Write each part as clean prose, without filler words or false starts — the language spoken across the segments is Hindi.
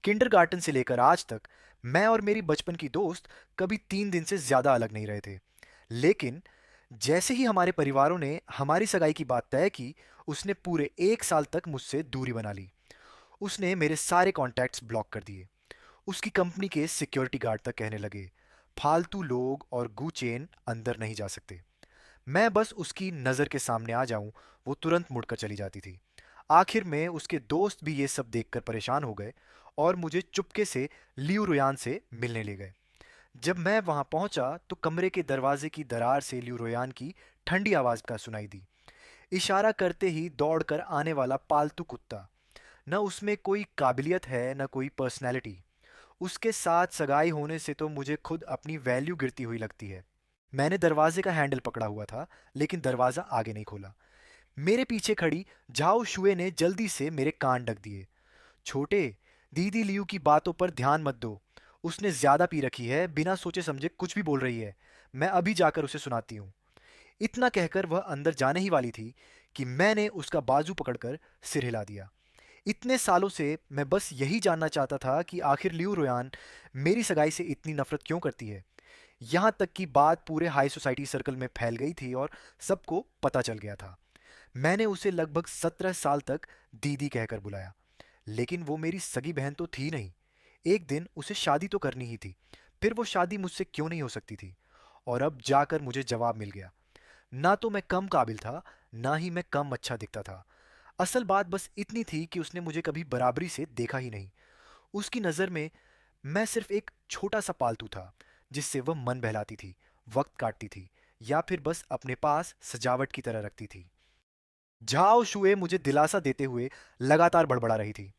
किंडरगार्टन से लेकर आज तक मैं और मेरी बचपन की दोस्त कभी 3 दिन से ज्यादा अलग नहीं रहे थे। लेकिन जैसे ही हमारे परिवारों ने हमारी सगाई की बात तय की, उसने पूरे 1 साल तक मुझसे दूरी बना ली। उसने मेरे सारे कॉन्टैक्ट्स ब्लॉक कर दिए। उसकी कंपनी के सिक्योरिटी गार्ड तक कहने लगे, फालतू लोग और गुचेन अंदर नहीं जा सकते। मैं बस उसकी नज़र के सामने आ जाऊं, वो तुरंत मुड़कर चली जाती थी। आखिर में उसके दोस्त भी ये सब देखकर परेशान हो गए और मुझे चुपके से लियू रुयान से मिलने ले गए। जब मैं वहां पहुंचा तो कमरे के दरवाजे की दरार से लियू रुयान की ठंडी आवाज का सुनाई दी। इशारा करते ही दौड़कर आने वाला पालतू कुत्ता। न उसमें कोई काबिलियत है न कोई पर्सनैलिटी। उसके साथ सगाई होने से तो मुझे खुद अपनी वैल्यू गिरती हुई लगती है। मैंने दरवाजे का हैंडल पकड़ा हुआ था, लेकिन दरवाजा आगे नहीं खोला। मेरे पीछे खड़ी झाओ शुए ने जल्दी से मेरे कान ढक दिए। छोटे, दीदी लियू की बातों पर ध्यान मत दो। उसने ज्यादा पी रखी है, बिना सोचे समझे कुछ भी बोल रही है। मैं अभी जाकर उसे सुनाती हूँ। इतना कहकर वह अंदर जाने ही वाली थी कि मैंने उसका बाजू पकड़कर सिर हिला दिया। इतने सालों से मैं बस यही जानना चाहता था कि आखिर लियू रोयान मेरी सगाई से इतनी नफरत क्यों करती है। यहाँ तक कि बात पूरे हाई सोसाइटी सर्कल में फैल गई थी और सबको पता चल गया था। मैंने उसे लगभग 17 साल तक दीदी कहकर बुलाया, लेकिन वो मेरी सगी बहन तो थी नहीं। एक दिन उसे शादी तो करनी ही थी, फिर वो शादी मुझसे क्यों नहीं हो सकती थी। और अब जाकर मुझे जवाब मिल गया। ना तो मैं कम काबिल था, ना ही मैं कम अच्छा दिखता था। असल बात बस इतनी थी कि उसने मुझे कभी बराबरी से देखा ही नहीं। उसकी नज़र में मैं सिर्फ एक छोटा सा पालतू था, जिससे वह मन बहलाती थी, वक्त काटती थी, या फिर बस अपने पास सजावट की तरह रखती थी। झाओ शुए मुझे दिलासा देते हुए लगातार बड़बड़ा रही थी।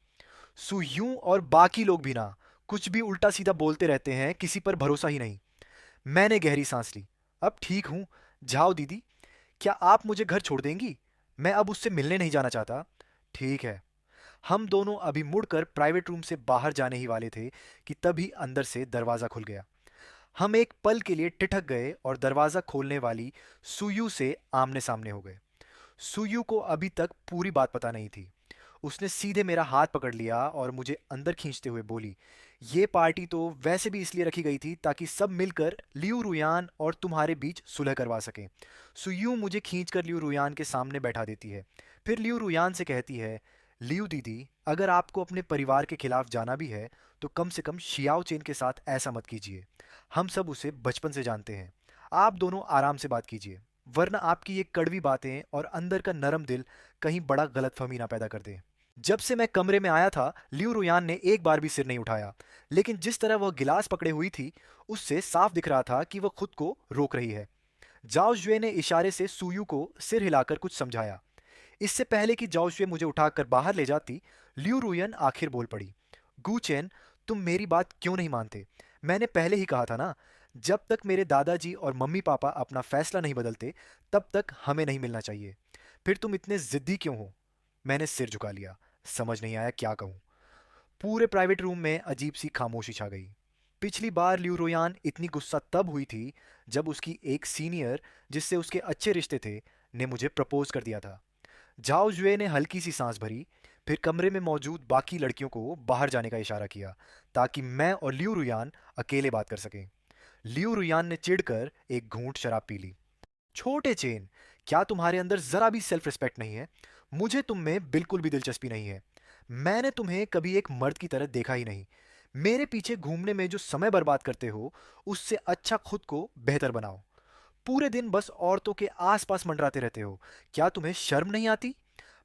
सुयूं और बाकी लोग भी ना, कुछ भी उल्टा सीधा बोलते रहते हैं, किसी पर भरोसा ही नहीं। मैंने गहरी सांस ली। अब ठीक हूं। झाओ दीदी, क्या आप मुझे घर छोड़ देंगी? मैं अब उससे मिलने नहीं जाना चाहता। ठीक है। हम दोनों अभी मुड़कर प्राइवेट रूम से बाहर जाने ही वाले थे कि तभी अंदर से दरवाजा खुल गया। हम एक पल के लिए ठिठक गए और दरवाजा खोलने वाली सुयू से आमने सामने हो गए। सुयू को अभी तक पूरी बात पता नहीं थी। उसने सीधे मेरा हाथ पकड़ लिया और मुझे अंदर खींचते हुए बोली, ये पार्टी तो वैसे भी इसलिए रखी गई थी ताकि सब मिलकर लियू रुयान और तुम्हारे बीच सुलह करवा सकें। सुयू मुझे खींचकर लियू रुयान के सामने बैठा देती है। फिर लियू रुयान से कहती है, लियू दीदी, अगर आपको अपने परिवार के खिलाफ जाना भी है तो कम से कम शियाओ चेन के साथ ऐसा मत कीजिए। हम सब उसे बचपन से जानते हैं। आप दोनों आराम से बात कीजिए, वरना आपकी ये कड़वी बातें और अंदर का नरम दिल कहीं बड़ा गलतफहमी ना पैदा कर दे। जब से मैं कमरे में आया था, लियू रुयान ने एक बार भी सिर नहीं उठाया, लेकिन जिस तरह वह गिलास पकड़े हुई थी, उससे साफ दिख रहा था कि वह खुद को रोक रही है। जाओ जुए ने इशारे से सुयू को सिर हिलाकर कुछ समझाया। इससे पहले कि जाओ जुए मुझे उठाकर बाहर ले जाती, लियू रुयन आखिर बोल पड़ी, गुचेन, तुम मेरी बात क्यों नहीं मानते? मैंने पहले ही कहा था ना, जब तक मेरे दादाजी और मम्मी पापा अपना फैसला नहीं बदलते, तब तक हमें नहीं मिलना चाहिए। फिर तुम इतने जिद्दी क्यों हो? मैंने सिर झुका लिया। समझ नहीं आया क्या कहूँ। पूरे प्राइवेट रूम में अजीब सी खामोशी छा गई। पिछली बार लियू रोयान इतनी गुस्सा तब हुई थी जब उसकी एक सीनियर, जिससे उसके अच्छे रिश्ते थे, ने मुझे प्रपोज कर दिया था। झाओ जुए ने हल्की सी सांस भरी, फिर कमरे में मौजूद बाकी लड़कियों को बाहर जाने का इशारा किया ताकि मैं और लियू रुयान अकेले बात कर सकें। लियू रुयान ने चिढ़कर एक घूंट शराब पी ली। छोटे चेन, क्या तुम्हारे अंदर जरा भी सेल्फ रिस्पेक्ट नहीं है? मुझे तुम में बिल्कुल भी दिलचस्पी नहीं है। मैंने तुम्हें कभी एक मर्द की तरह देखा ही नहीं। मेरे पीछे घूमने में जो समय बर्बाद करते हो, उससे अच्छा खुद को बेहतर बनाओ। पूरे दिन बस औरतों के आसपास मंडराते रहते हो। क्या तुम्हें शर्म नहीं आती?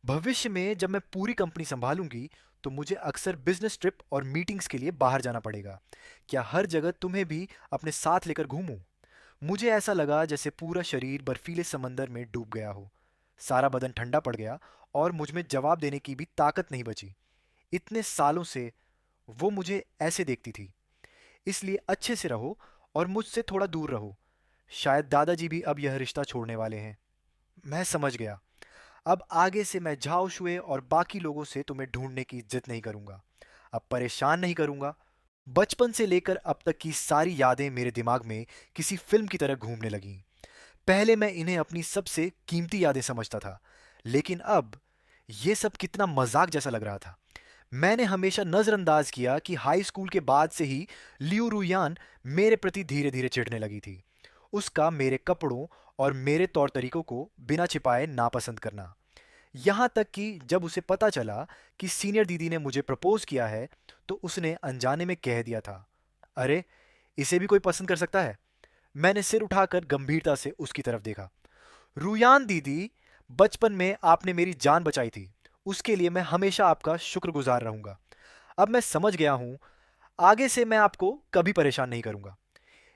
भविष्य में जब मैं पूरी कंपनी संभालूंगी तो मुझे अक्सर बिजनेस ट्रिप और मीटिंग्स के लिए बाहर जाना पड़ेगा। क्या हर जगह तुम्हें भी अपने साथ लेकर घूमूं? मुझे ऐसा लगा जैसे पूरा शरीर बर्फीले समंदर में डूब गया हो। सारा बदन ठंडा पड़ गया और मुझ में जवाब देने की भी ताकत नहीं बची। इतने सालों से वो मुझे ऐसे देखती थी। इसलिए अच्छे से रहो और मुझसे थोड़ा दूर रहो। शायद दादाजी भी अब यह रिश्ता छोड़ने वाले हैं। मैं समझ गया। अब आगे से मैं झाओ शुए और बाकी लोगों से तुम्हें ढूंढने की जिद नहीं करूंगा। अब परेशान नहीं करूंगा। बचपन से लेकर अब तक की सारी यादें मेरे दिमाग में किसी फिल्म की तरह घूमने लगीं। पहले मैं इन्हें अपनी सबसे कीमती यादें समझता था, लेकिन अब ये सब कितना मजाक जैसा लग रहा था। मैंने हमेशा नज़रअंदाज किया कि हाई स्कूल के बाद से ही लियू रुयान मेरे प्रति धीरे धीरे चिढ़ने लगी थी। उसका मेरे कपड़ों और मेरे तौर तरीकों को बिना छिपाए नापसंद करना। यहाँ तक कि जब उसे पता चला कि सीनियर दीदी ने मुझे प्रपोज किया है, तो उसने अनजाने में कह दिया था, अरे, इसे भी कोई पसंद कर सकता है। मैंने सिर उठाकर गंभीरता से उसकी तरफ देखा। रुयान दीदी, बचपन में आपने मेरी जान बचाई थी। उसके लिए मैं हमेशा आपका शुक्रगुजार रहूंगा। अब मैं समझ गया हूं, आगे से मैं आपको कभी परेशान नहीं करूंगा।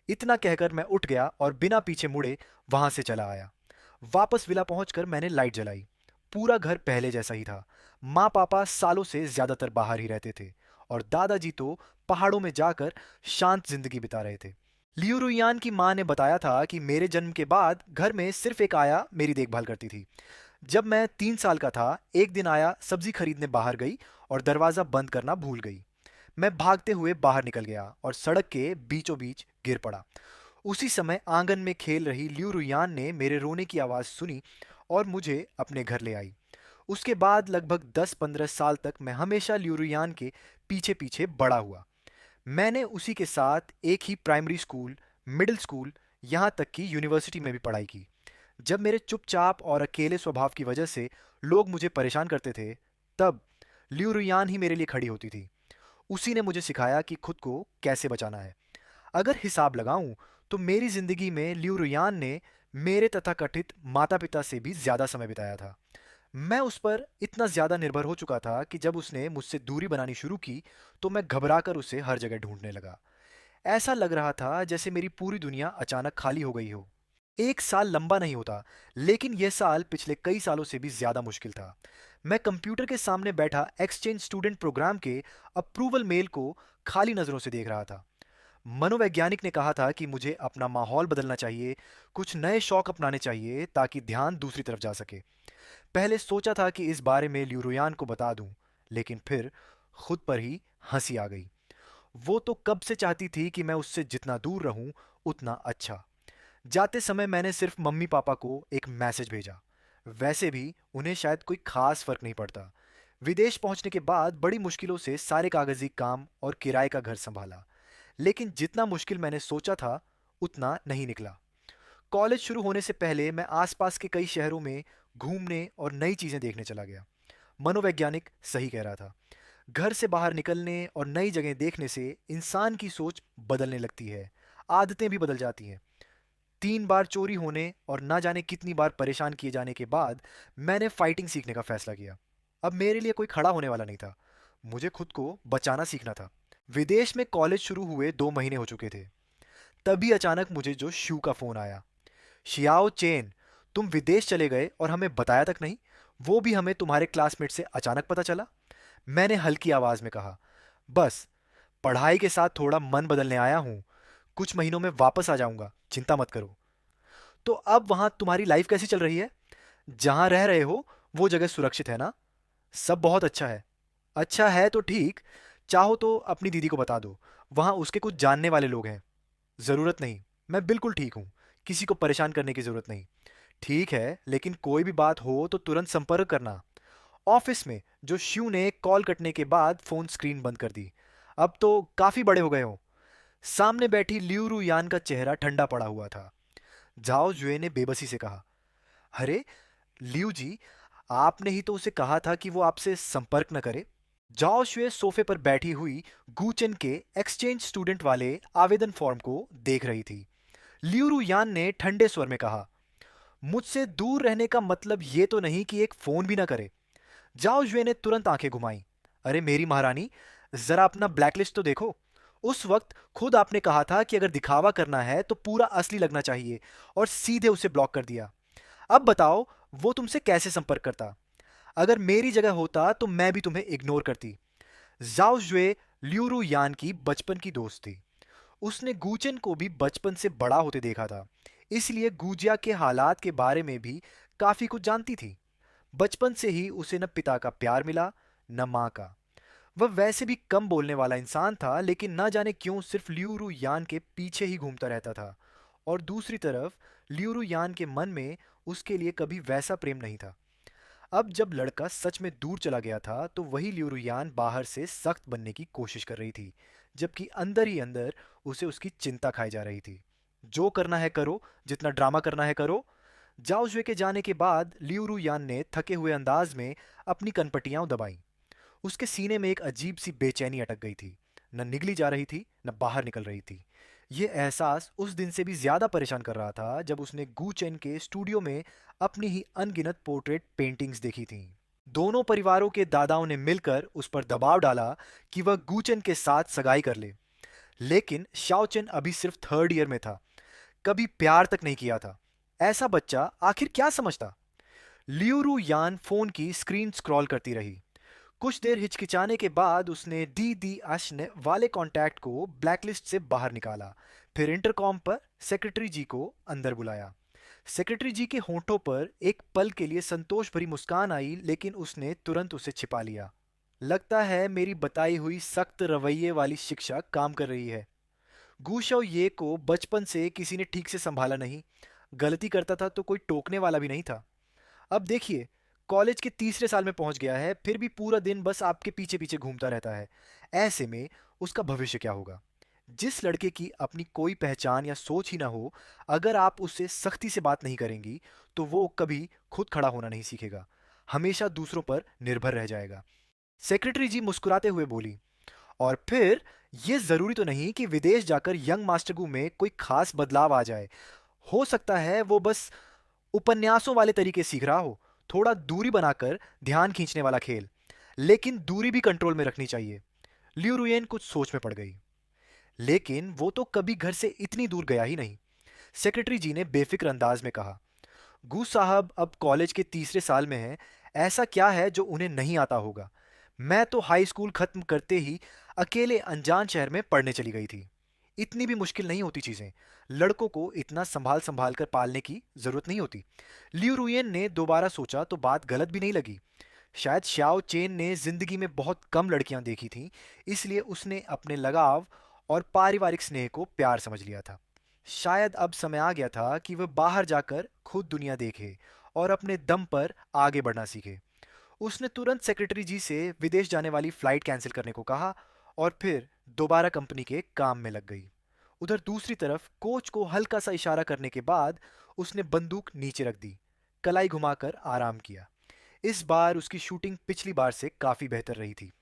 इतना कहकर मैं उठ गया और बिना पीछे मुड़े वहां से चला आया। वापस विला पहुंचकर मैंने लाइट जलाई। पूरा घर पहले जैसा ही था। माँ पापा सालों से ज्यादातर बाहर ही रहते थे और दादाजी तो पहाड़ों में जाकर शांत जिंदगी बिता रहे थे। लियू रुयान की माँ ने बताया था कि मेरे जन्म के बाद घर में सिर्फ एक आया मेरी देखभाल करती थी। जब मैं 3 साल का था, एक दिन आया सब्जी खरीदने बाहर गई और दरवाजा बंद करना भूल गई। मैं भागते हुए बाहर निकल गया और सड़क के बीचों बीच गिर पड़ा। उसी समय आंगन में खेल रही लियू रुयान ने मेरे रोने की आवाज़ सुनी और मुझे अपने घर ले आई। उसके बाद लगभग 10-15 साल तक मैं हमेशा लियू रुयान के पीछे पीछे बड़ा हुआ। मैंने उसी के साथ एक ही प्राइमरी स्कूल, मिडिल स्कूल, यहाँ तक कि यूनिवर्सिटी में भी पढ़ाई की। जब मेरे चुपचाप और अकेले स्वभाव की वजह से लोग मुझे परेशान करते थे, तब लियू रुयान ही मेरे लिए खड़ी होती थी। उसी ने मुझे सिखाया कि खुद को कैसे बचाना है। अगर हिसाब लगाऊं तो मेरी जिंदगी में लियू रुयान ने मेरे तथाकथित माता पिता से भी ज्यादा समय बिताया था। मैं उस पर इतना ज्यादा निर्भर हो चुका था कि जब उसने मुझसे दूरी बनानी शुरू की, तो मैं घबराकर उसे हर जगह ढूंढने लगा। ऐसा लग रहा था जैसे मेरी पूरी दुनिया अचानक खाली हो गई हो। 1 साल लंबा नहीं होता, लेकिन यह साल पिछले कई सालों से भी ज्यादा मुश्किल था। मैं कंप्यूटर के सामने बैठा एक्सचेंज स्टूडेंट प्रोग्राम के अप्रूवल मेल को खाली नजरों से देख रहा था। मनोवैज्ञानिक ने कहा था कि मुझे अपना माहौल बदलना चाहिए, कुछ नए शौक अपनाने चाहिए ताकि ध्यान दूसरी तरफ जा सके। पहले सोचा था कि इस बारे में ल्यूरोयान को बता दूं, लेकिन फिर खुद पर ही हंसी आ गई। वो तो कब से चाहती थी कि मैं उससे जितना दूर रहूं, उतना अच्छा। जाते समय मैंने सिर्फ मम्मी पापा को एक मैसेज भेजा। वैसे भी उन्हें शायद कोई खास फर्क नहीं पड़ता। विदेश पहुंचने के बाद बड़ी मुश्किलों से सारे कागजी काम और किराए का घर संभाला, लेकिन जितना मुश्किल मैंने सोचा था, उतना नहीं निकला। कॉलेज शुरू होने से पहले मैं आसपास के कई शहरों में घूमने और नई चीज़ें देखने चला गया। मनोवैज्ञानिक सही कह रहा था। घर से बाहर निकलने और नई जगह देखने से इंसान की सोच बदलने लगती है, आदतें भी बदल जाती हैं। 3 बार चोरी होने और ना जाने कितनी बार परेशान किए जाने के बाद मैंने फाइटिंग सीखने का फैसला किया। अब मेरे लिए कोई खड़ा होने वाला नहीं था। मुझे खुद को बचाना सीखना था। विदेश में कॉलेज शुरू हुए 2 महीने हो चुके थे। तभी अचानक मुझे जो शू का फोन आया। शियाओ चेन, तुम विदेश चले गए और हमें बताया तक नहीं, वो भी हमें तुम्हारे क्लासमेट से अचानक पता चला। मैंने हल्की आवाज में कहा, बस पढ़ाई के साथ थोड़ा मन बदलने आया हूं। कुछ महीनों में वापस आ जाऊंगा, चिंता मत करो। तो अब वहां तुम्हारी लाइफ कैसी चल रही है? जहां रह रहे हो वो जगह सुरक्षित है ना? सब बहुत अच्छा है। अच्छा है तो ठीक। चाहो तो अपनी दीदी को बता दो, वहां उसके कुछ जानने वाले लोग हैं। जरूरत नहीं, मैं बिल्कुल ठीक हूं। किसी को परेशान करने की जरूरत नहीं। ठीक है, लेकिन कोई भी बात हो तो तुरंत संपर्क करना। ऑफिस में जो शिव ने कॉल कटने के बाद फोन स्क्रीन बंद कर दी। अब तो काफी बड़े हो गए हो। सामने बैठी लियूरू यान का चेहरा ठंडा पड़ा हुआ था। जाओ जुए ने बेबसी से कहा, अरे लियू जी, आपने ही तो उसे कहा था कि वो आपसे संपर्क न करे। जाओ शुए सोफे पर बैठी हुई गूचेन के एक्सचेंज स्टूडेंट वाले आवेदन फॉर्म को देख रही थी। लियूरू यान ने ठंडे स्वर में कहा, मुझसे दूर रहने का मतलब ये तो नहीं कि एक फोन भी ना करे। जाओ जुए ने तुरंत आंखें घुमाई। अरे मेरी महारानी, जरा अपना ब्लैकलिस्ट तो देखो। उस वक्त खुद आपने कहा था कि अगर दिखावा करना है तो पूरा असली लगना चाहिए, और सीधे उसे ब्लॉक कर दिया। अब बताओ, वो तुमसे कैसे संपर्क करता? अगर मेरी जगह होता तो मैं भी तुम्हें इग्नोर करती। जाओ जुए ल्यूरू यान की बचपन की दोस्त थी। उसने गूचेन को भी बचपन से बड़ा होते देखा था, इसलिए गूजिया के हालात के बारे में भी काफी कुछ जानती थी। बचपन से ही उसे न पिता का प्यार मिला, न माँ का। वह वैसे भी कम बोलने वाला इंसान था, लेकिन न जाने क्यों सिर्फ लियूरू यान के पीछे ही घूमता रहता था। और दूसरी तरफ लियूरू यान के मन में उसके लिए कभी वैसा प्रेम नहीं था। अब जब लड़का सच में दूर चला गया था तो वही ल्यूरुयान बाहर से सख्त बनने की कोशिश कर रही थी, जबकि अंदर ही अंदर उसे उसकी चिंता खाई जा रही थी। जो करना है करो, जितना ड्रामा करना है करो। जाओ जुए के जाने के बाद ल्यूरुयान ने थके हुए अंदाज में अपनी कनपटियां दबाईं। उसके सीने में एक अजीब सी बेचैनी अटक गई थी। न निगली जा रही थी, न बाहर निकल रही थी। ये एहसास उस दिन से भी ज्यादा परेशान कर रहा था जब उसने गू चेन के स्टूडियो में अपनी ही अनगिनत पोर्ट्रेट पेंटिंग्स देखी थीं। दोनों परिवारों के दादाओं ने मिलकर उस पर दबाव डाला कि वह गूचेन के साथ सगाई कर ले। लेकिन शाओचेन अभी सिर्फ थर्ड ईयर में था, कभी प्यार तक नहीं किया था। ऐसा बच्चा आखिर क्या समझता? लियूरू यान फोन की स्क्रीन स्क्रॉल करती रही। कुछ देर हिचकिचाने के बाद उसने दी दी आशने वाले कॉन्टैक्ट को ब्लैकलिस्ट से बाहर निकाला। फिर इंटरकॉम पर सेक्रेटरी जी को अंदर बुलाया। सेक्रेटरी जी के होंठों पर एक पल के लिए संतोष भरी मुस्कान आई, लेकिन उसने तुरंत उसे छिपा लिया। लगता है मेरी बताई हुई सख्त रवैये वाली शिक्षा काम कर रही है। गूशव ये को बचपन से किसी ने ठीक से संभाला नहीं। गलती करता था तो कोई टोकने वाला भी नहीं था। अब देखिए, कॉलेज के तीसरे साल में पहुंच गया है, फिर भी पूरा दिन बस आपके पीछे पीछे घूमता रहता है। ऐसे में उसका भविष्य क्या होगा? जिस लड़के की अपनी कोई पहचान या सोच ही ना हो, अगर आप उससे सख्ती से बात नहीं करेंगी तो वो कभी खुद खड़ा होना नहीं सीखेगा, हमेशा दूसरों पर निर्भर रह जाएगा। सेक्रेटरी जी मुस्कुराते हुए बोली, और फिर ये जरूरी तो नहीं कि विदेश जाकर यंग मास्टर गू में कोई खास बदलाव आ जाए। हो सकता है वो बस उपन्यासों वाले तरीके सीख रहा हो, थोड़ा दूरी बनाकर ध्यान खींचने वाला खेल। लेकिन दूरी भी कंट्रोल में रखनी चाहिए। लियू रुयेन कुछ सोच में पड़ गई। लेकिन वो तो कभी घर से इतनी दूर गया ही नहीं। सेक्रेटरी जी ने बेफिक्र अंदाज में कहा, गू साहब अब कॉलेज के तीसरे साल में हैं। ऐसा क्या है जो उन्हें नहीं आता होगा? मैं तो हाई स्कूल खत्म करते ही अकेले अनजान शहर में पढ़ने चली गई थी। इतनी भी मुश्किल नहीं होती चीजें। लड़कों को इतना संभाल संभाल कर पालने की जरूरत नहीं होती। लियू रुयेन ने दोबारा सोचा तो बात गलत भी नहीं लगी। शायद श्याओ चेन ने जिंदगी में बहुत कम लड़कियां देखी थीं, इसलिए उसने अपने लगाव और पारिवारिक स्नेह को प्यार समझ लिया था। शायद अब समय आ गया था कि वह बाहर जाकर खुद दुनिया देखे और अपने दम पर आगे बढ़ना सीखे। उसने तुरंत सेक्रेटरी जी से विदेश जाने वाली फ्लाइट कैंसिल करने को कहा और फिर दोबारा कंपनी के काम में लग गई। उधर दूसरी तरफ कोच को हल्का सा इशारा करने के बाद उसने बंदूक नीचे रख दी, कलाई घुमाकर आराम किया। इस बार उसकी शूटिंग पिछली बार से काफी बेहतर रही थी।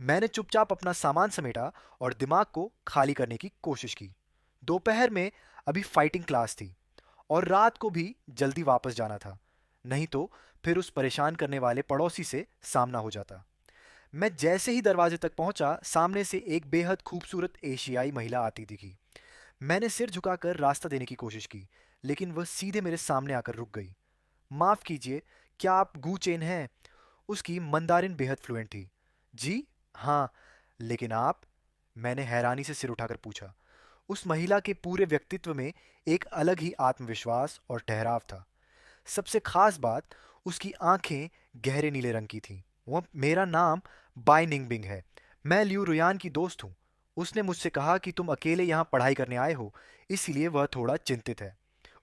मैंने चुपचाप अपना सामान समेटा और दिमाग को खाली करने की कोशिश की। दोपहर में अभी फाइटिंग क्लास थी और रात को भी जल्दी वापस जाना था, नहीं तो फिर उस परेशान करने वाले पड़ोसी से सामना हो जाता। मैं जैसे ही दरवाजे तक पहुंचा, सामने से एक बेहद खूबसूरत एशियाई महिला आती दिखी। मैंने सिर झुकाकर रास्ता देने की कोशिश की, लेकिन वह सीधे मेरे सामने आकर रुक गई। माफ कीजिए, क्या आप गू चेन हैं? उसकी मंदारिन बेहद फ्लुएंट थी। जी हाँ, लेकिन आप? मैंने हैरानी से सिर उठाकर पूछा। उस महिला के पूरे व्यक्तित्व में एक अलग ही आत्मविश्वास और ठहराव था। सबसे खास बात, उसकी आंखें गहरे नीले रंग की थीं। वो मेरा नाम बाय निंगबिंग है। मैं लियू रुयान की दोस्त हूँ। उसने मुझसे कहा कि तुम अकेले यहाँ पढ़ाई करने आए हो, इसलिए वह थोड़ा चिंतित है।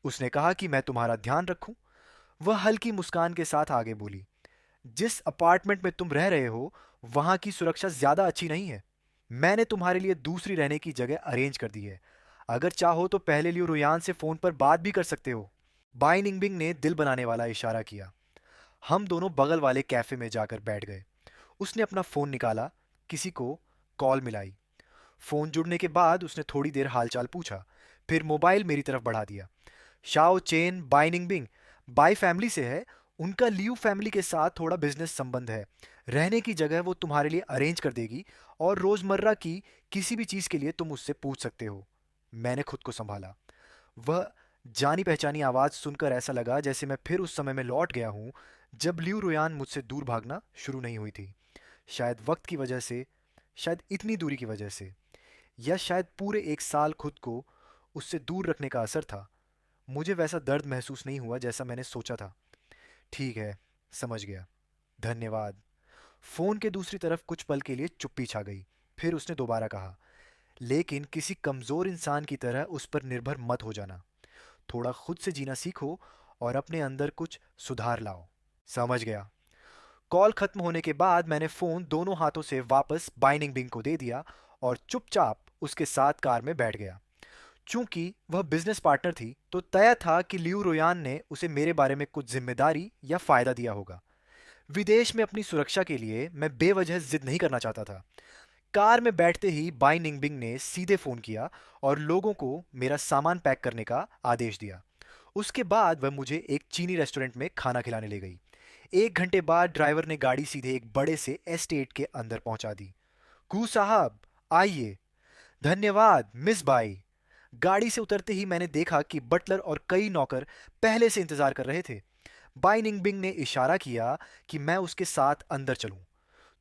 उसने कहा कि मैं तुम्हारा ध्यान रखूं। वह हल्की मुस्कान के साथ आगे बोली, जिस अपार्टमेंट में तुम रह रहे हो वहां की सुरक्षा ज्यादा अच्छी नहीं है। मैंने तुम्हारे लिए दूसरी रहने की जगह अरेंज कर दी है। अगर चाहो तो पहले लियो रुयान से फोन पर बात भी कर सकते हो। बाई निंगबिंग ने दिल बनाने वाला इशारा किया। हम दोनों बगल वाले कैफे में जाकर बैठ गए। उसने अपना फोन निकाला, किसी को कॉल मिलाई। फोन जुड़ने के बाद उसने थोड़ी देर हालचाल पूछा, फिर मोबाइल मेरी तरफ बढ़ा दिया। Shao Chen Bai Ningbing Bai family से है। उनका लियू फैमिली के साथ थोड़ा बिजनेस संबंध है। रहने की जगह वो तुम्हारे लिए अरेंज कर देगी और रोजमर्रा की किसी भी चीज के लिए तुम उससे पूछ सकते हो। मैंने खुद को संभाला। वह जानी पहचानी आवाज सुनकर ऐसा लगा जैसे मैं फिर उस समय में लौट गया हूं जब लियू रुयान मुझसे दूर भागना शुरू नहीं हुई थी। शायद वक्त की वजह से, शायद इतनी दूरी की वजह से, या शायद पूरे एक साल खुद को उससे दूर रखने का असर था। मुझे वैसा दर्द महसूस नहीं हुआ जैसा मैंने सोचा था। ठीक है, समझ गया। धन्यवाद। फोन के दूसरी तरफ कुछ पल के लिए चुप्पी छा गई। फिर उसने दोबारा कहा, लेकिन किसी कमजोर इंसान की तरह उस पर निर्भर मत हो जाना। थोड़ा खुद से जीना सीखो और अपने अंदर कुछ सुधार लाओ। समझ गया। कॉल खत्म होने के बाद मैंने फोन दोनों हाथों से वापस बाइनिंग बिंग को दे दिया और चुपचाप उसके साथ कार में बैठ गया। चूंकि वह बिजनेस पार्टनर थी तो तय था कि लियू रोयान ने उसे मेरे बारे में कुछ जिम्मेदारी या फायदा दिया होगा। विदेश में अपनी सुरक्षा के लिए मैं बेवजह जिद नहीं करना चाहता था। कार में बैठते ही बाई निंगबिंग ने सीधे फोन किया और लोगों को मेरा सामान पैक करने का आदेश दिया। उसके बाद वह मुझे एक चीनी रेस्टोरेंट में खाना खिलाने ले गई। 1 घंटे बाद ड्राइवर ने गाड़ी सीधे एक बड़े से एस्टेट के अंदर पहुंचा दी। कू साहब, आइए। धन्यवाद मिस बाई। गाड़ी से उतरते ही मैंने देखा कि बटलर और कई नौकर पहले से इंतजार कर रहे थे। बाई निंगबिंग ने इशारा किया कि मैं उसके साथ अंदर चलूं।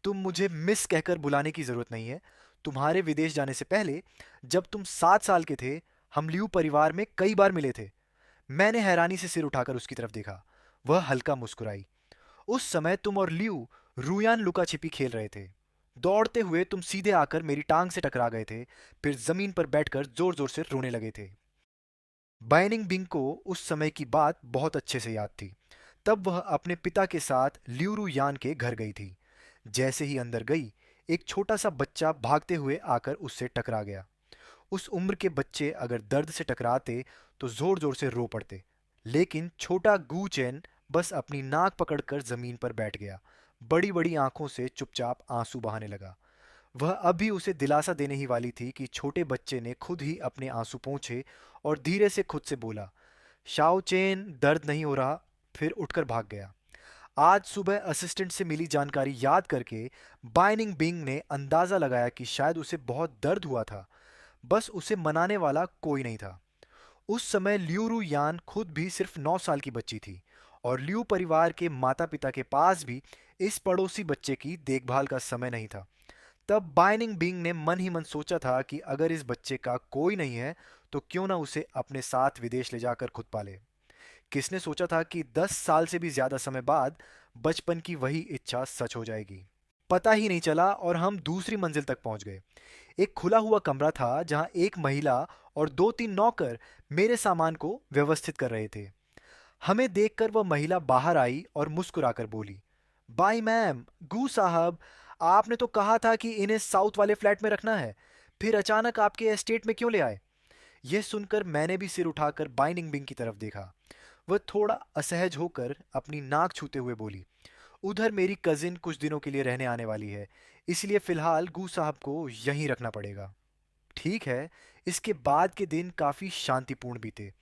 तुम मुझे मिस कहकर बुलाने की जरूरत नहीं है। तुम्हारे विदेश जाने से पहले, जब तुम 7 साल के थे, हम लियू परिवार में कई बार मिले थे। मैंने हैरानी से सिर उठाकर उसकी तरफ देखा। वह हल्का मुस्कुराई। उस समय तुम और लियू रूयान लुका छिपी खेल रहे थे। दौड़ते हुए तुम सीधे आकर मेरी टांग से टकरा गए थे, फिर जमीन पर बैठकर जोर जोर से रोने लगे थे। बाइनिंग बिंग को उस समय की बात बहुत अच्छे से याद थी। तब वह अपने पिता के साथ ल्यूरू यान के घर गई थी। जैसे ही अंदर गई, एक छोटा सा बच्चा भागते हुए आकर उससे टकरा गया। उस उम्र के बच्चे अगर दर्द से टकराते तो जोर जोर से रो पड़ते, लेकिन छोटा गू चेन बस अपनी नाक पकड़कर जमीन पर बैठ गया। बड़ी बड़ी आंखों से चुपचाप आंसू बहाने लगा। वह अभी उसे दिलासा देने ही वाली थी कि छोटे बच्चे ने खुद ही अपने आंसू पोंछे और धीरे से खुद से बोला, शाओ चेन, दर्द नहीं हो रहा। फिर उठकर भाग गया। आज सुबह असिस्टेंट से मिली जानकारी याद करके बाइनिंग बिंग ने अंदाजा लगाया कि शायद उसे बहुत दर्द हुआ था। बस उसे मनाने वाला कोई नहीं था। उस समय ल्यूरू यान खुद भी सिर्फ 9 साल की बच्ची थी और लियू परिवार के माता पिता के पास भी इस पड़ोसी बच्चे की देखभाल का समय नहीं था। तब बाइनिंग बिंग ने मन ही मन सोचा था कि अगर इस बच्चे का कोई नहीं है तो क्यों ना उसे अपने साथ विदेश ले जाकर खुद पाले। किसने सोचा था कि 10 साल से भी ज्यादा समय बाद बचपन की वही इच्छा सच हो जाएगी। पता ही नहीं चला और हम दूसरी मंजिल तक पहुंच गए। एक खुला हुआ कमरा था जहां एक महिला और 2-3 नौकर मेरे सामान को व्यवस्थित कर रहे थे। हमें देखकर वह महिला बाहर आई और मुस्कुराकर बोली, बाई मैम, गू साहब, आपने तो कहा था कि इन्हें साउथ वाले फ्लैट में रखना है, फिर अचानक आपके एस्टेट में क्यों ले आए? यह सुनकर मैंने भी सिर उठाकर बाइनिंग बिंग की तरफ देखा। वह थोड़ा असहज होकर अपनी नाक छूते हुए बोली, उधर मेरी कजिन कुछ दिनों के लिए रहने आने वाली है, इसलिए फिलहाल गू साहब को यहीं रखना पड़ेगा। ठीक है। इसके बाद के दिन काफी शांतिपूर्ण बीते।